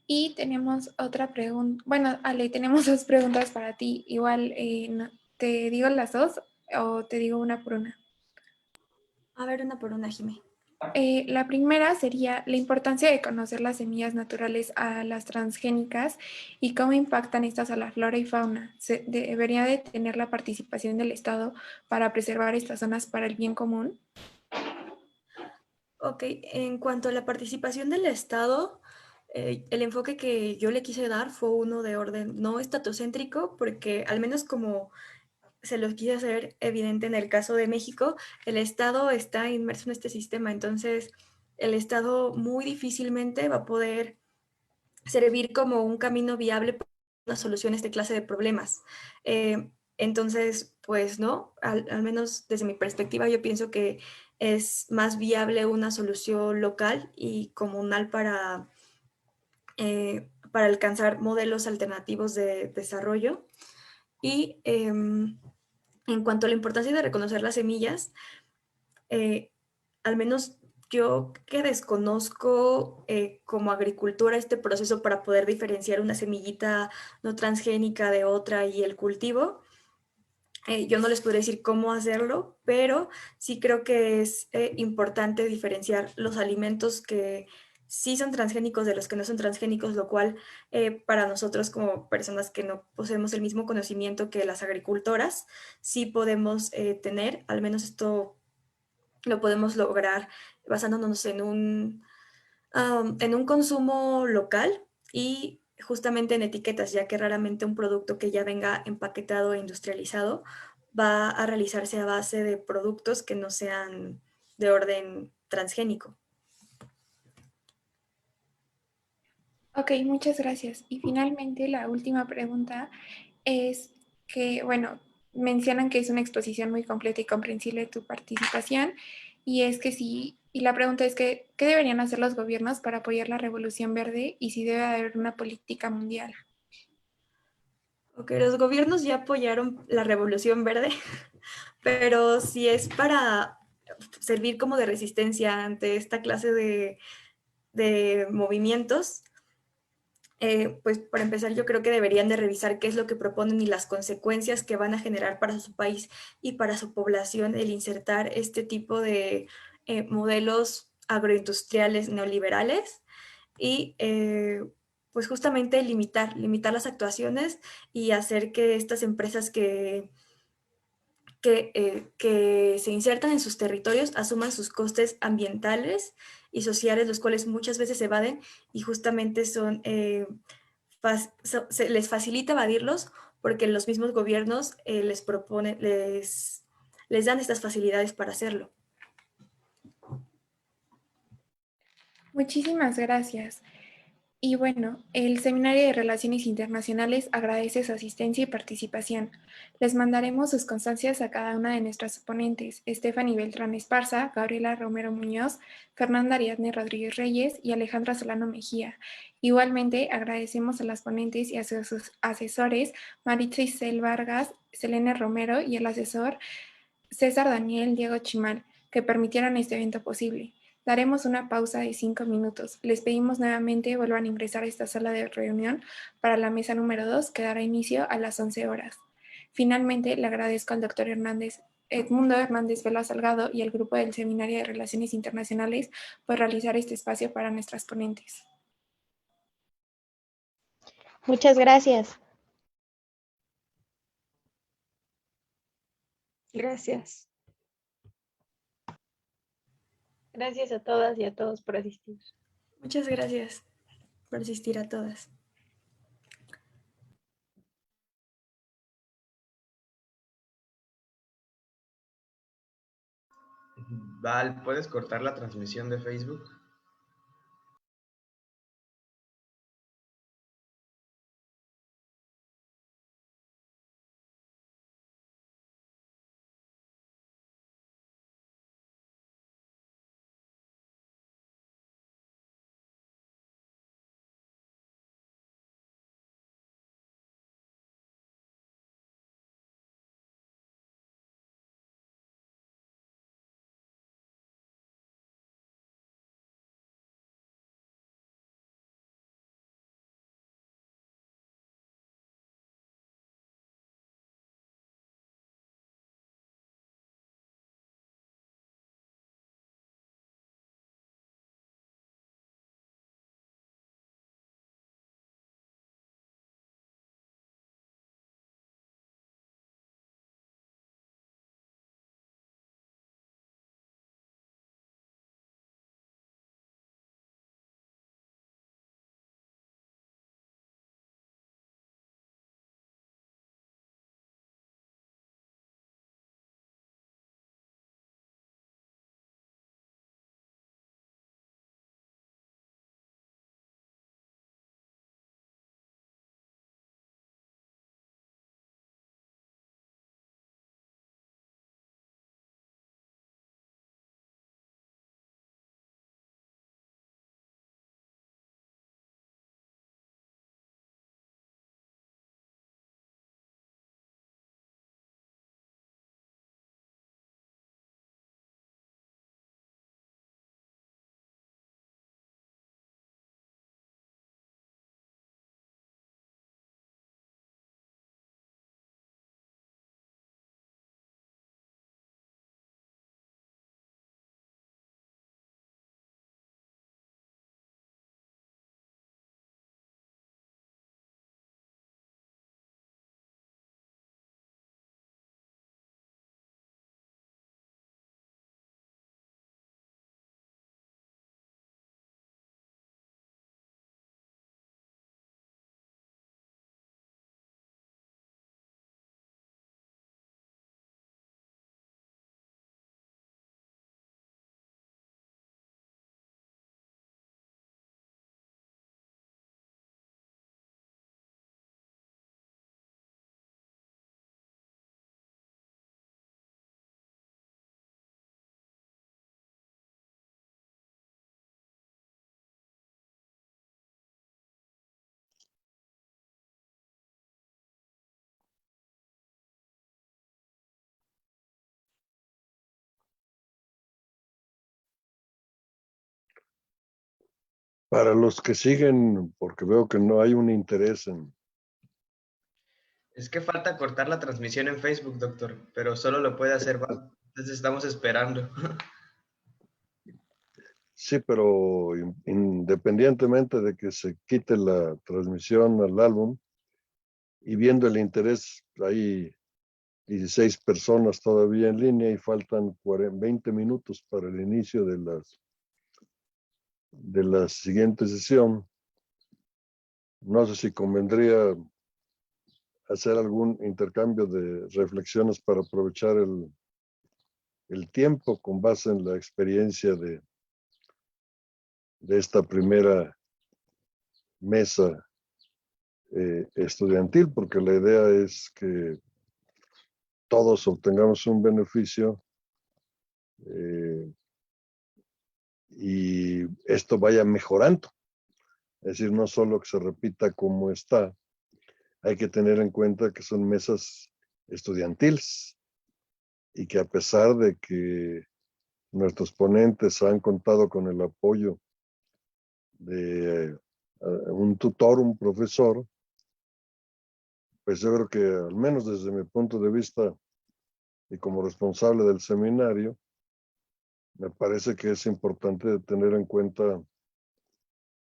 y tenemos otra pregunta. Bueno, Ale, tenemos dos preguntas para ti. Igual, ¿te digo las dos o te digo una por una? A ver, una por una, Jimé. La primera sería la importancia de conocer las semillas naturales a las transgénicas y cómo impactan estas a la flora y fauna. ¿Se debería de tener la participación del Estado para preservar estas zonas para el bien común? Ok, en cuanto a la participación del Estado, el enfoque que yo le quise dar fue uno de orden no estatocéntrico, porque al menos como se los quise hacer evidente en el caso de México, el Estado está inmerso en este sistema, entonces el Estado muy difícilmente va a poder servir como un camino viable para una solución a esta clase de problemas. Entonces, pues no, al menos desde mi perspectiva, yo pienso que es más viable una solución local y comunal para alcanzar modelos alternativos de desarrollo. Y en cuanto a la importancia de reconocer las semillas, al menos yo que desconozco como agricultora este proceso para poder diferenciar una semillita no transgénica de otra y el cultivo, yo no les podría decir cómo hacerlo, pero sí creo que es importante diferenciar los alimentos que sí son transgénicos de los que no son transgénicos, lo cual para nosotros como personas que no poseemos el mismo conocimiento que las agricultoras, sí podemos tener, al menos esto lo podemos lograr basándonos en un consumo local y justamente en etiquetas, ya que raramente un producto que ya venga empaquetado e industrializado va a realizarse a base de productos que no sean de orden transgénico. Ok, muchas gracias. Y finalmente la última pregunta es que, bueno, mencionan que es una exposición muy completa y comprensible tu participación, y es que sí, y la pregunta es que, ¿qué deberían hacer los gobiernos para apoyar la revolución verde y si debe haber una política mundial? Ok, los gobiernos ya apoyaron la revolución verde, pero si es para servir como de resistencia ante esta clase de movimientos, pues para empezar yo creo que deberían de revisar qué es lo que proponen y las consecuencias que van a generar para su país y para su población el insertar este tipo de modelos agroindustriales neoliberales y pues justamente limitar las actuaciones y hacer que estas empresas que se insertan en sus territorios asuman sus costes ambientales y sociales, los cuales muchas veces se evaden y justamente son, se les facilita evadirlos porque los mismos gobiernos les proponen, les dan estas facilidades para hacerlo. Muchísimas gracias. Y bueno, el Seminario de Relaciones Internacionales agradece su asistencia y participación. Les mandaremos sus constancias a cada una de nuestras ponentes, Stephanie Beltrán Esparza, Gabriela Romero Muñoz, Fernanda Ariadne Rodríguez Reyes y Alejandra Solano Mejía. Igualmente, agradecemos a las ponentes y a sus asesores, Maritza Isel Vargas, Selene Romero y el asesor César Daniel Diego Chimal, que permitieron este evento posible. Daremos una pausa de 5 minutos. Les pedimos nuevamente vuelvan a ingresar a esta sala de reunión para la mesa número 2, que dará inicio a las 11 horas. Finalmente, le agradezco al doctor Edmundo Hernández Vela Salgado y al grupo del Seminario de Relaciones Internacionales por realizar este espacio para nuestras ponentes. Muchas gracias. Gracias. Gracias a todas y a todos por asistir. Muchas gracias por asistir a todas. Val, ¿puedes cortar la transmisión de Facebook? Para los que siguen, porque veo que no hay un interés en... Es que falta cortar la transmisión en Facebook, doctor, pero solo lo puede hacer Val. Entonces estamos esperando. Sí, pero independientemente de que se quite la transmisión al álbum y viendo el interés, hay 16 personas todavía en línea y faltan 20 minutos para el inicio de la siguiente sesión. No sé si convendría hacer algún intercambio de reflexiones para aprovechar el tiempo con base en la experiencia de esta primera mesa estudiantil, porque la idea es que todos obtengamos un beneficio y esto vaya mejorando. Es decir, no solo que se repita como está, hay que tener en cuenta que son mesas estudiantiles y que a pesar de que nuestros ponentes han contado con el apoyo de un tutor, un profesor, pues yo creo que al menos desde mi punto de vista y como responsable del seminario, me parece que es importante tener en cuenta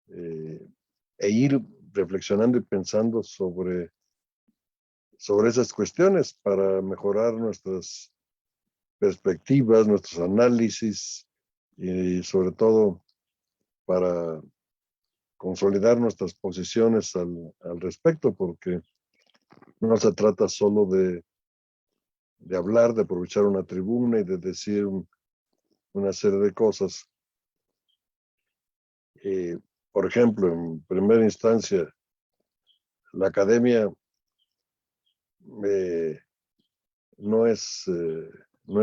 e ir reflexionando y pensando sobre esas cuestiones para mejorar nuestras perspectivas, nuestros análisis y sobre todo para consolidar nuestras posiciones al respecto, porque no se trata solo de hablar, de aprovechar una tribuna y de decir una serie de cosas. Por ejemplo, en primera instancia, la academia no es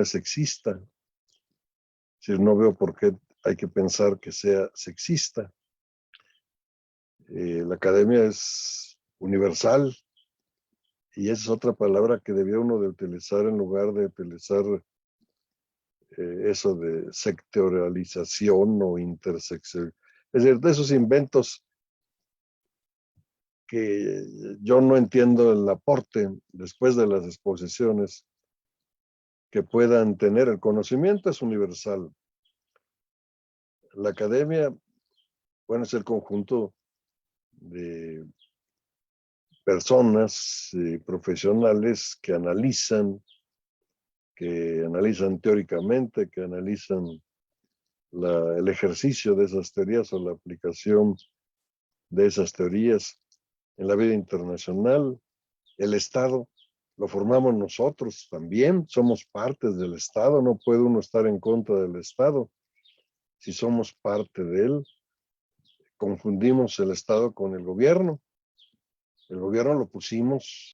sexista. Es decir, no veo por qué hay que pensar que sea sexista. La academia es universal y esa es otra palabra que debía uno de utilizar en lugar de utilizar eso de sectorialización o intersección. Es decir, de esos inventos que yo no entiendo el aporte después de las exposiciones que puedan tener. El conocimiento es universal. La academia, bueno, es el conjunto de personas profesionales que analizan teóricamente, que analizan el ejercicio de esas teorías o la aplicación de esas teorías en la vida internacional. El Estado lo formamos nosotros también, somos partes del Estado, no puede uno estar en contra del Estado. Si somos parte de él, confundimos el Estado con el gobierno. El gobierno lo pusimos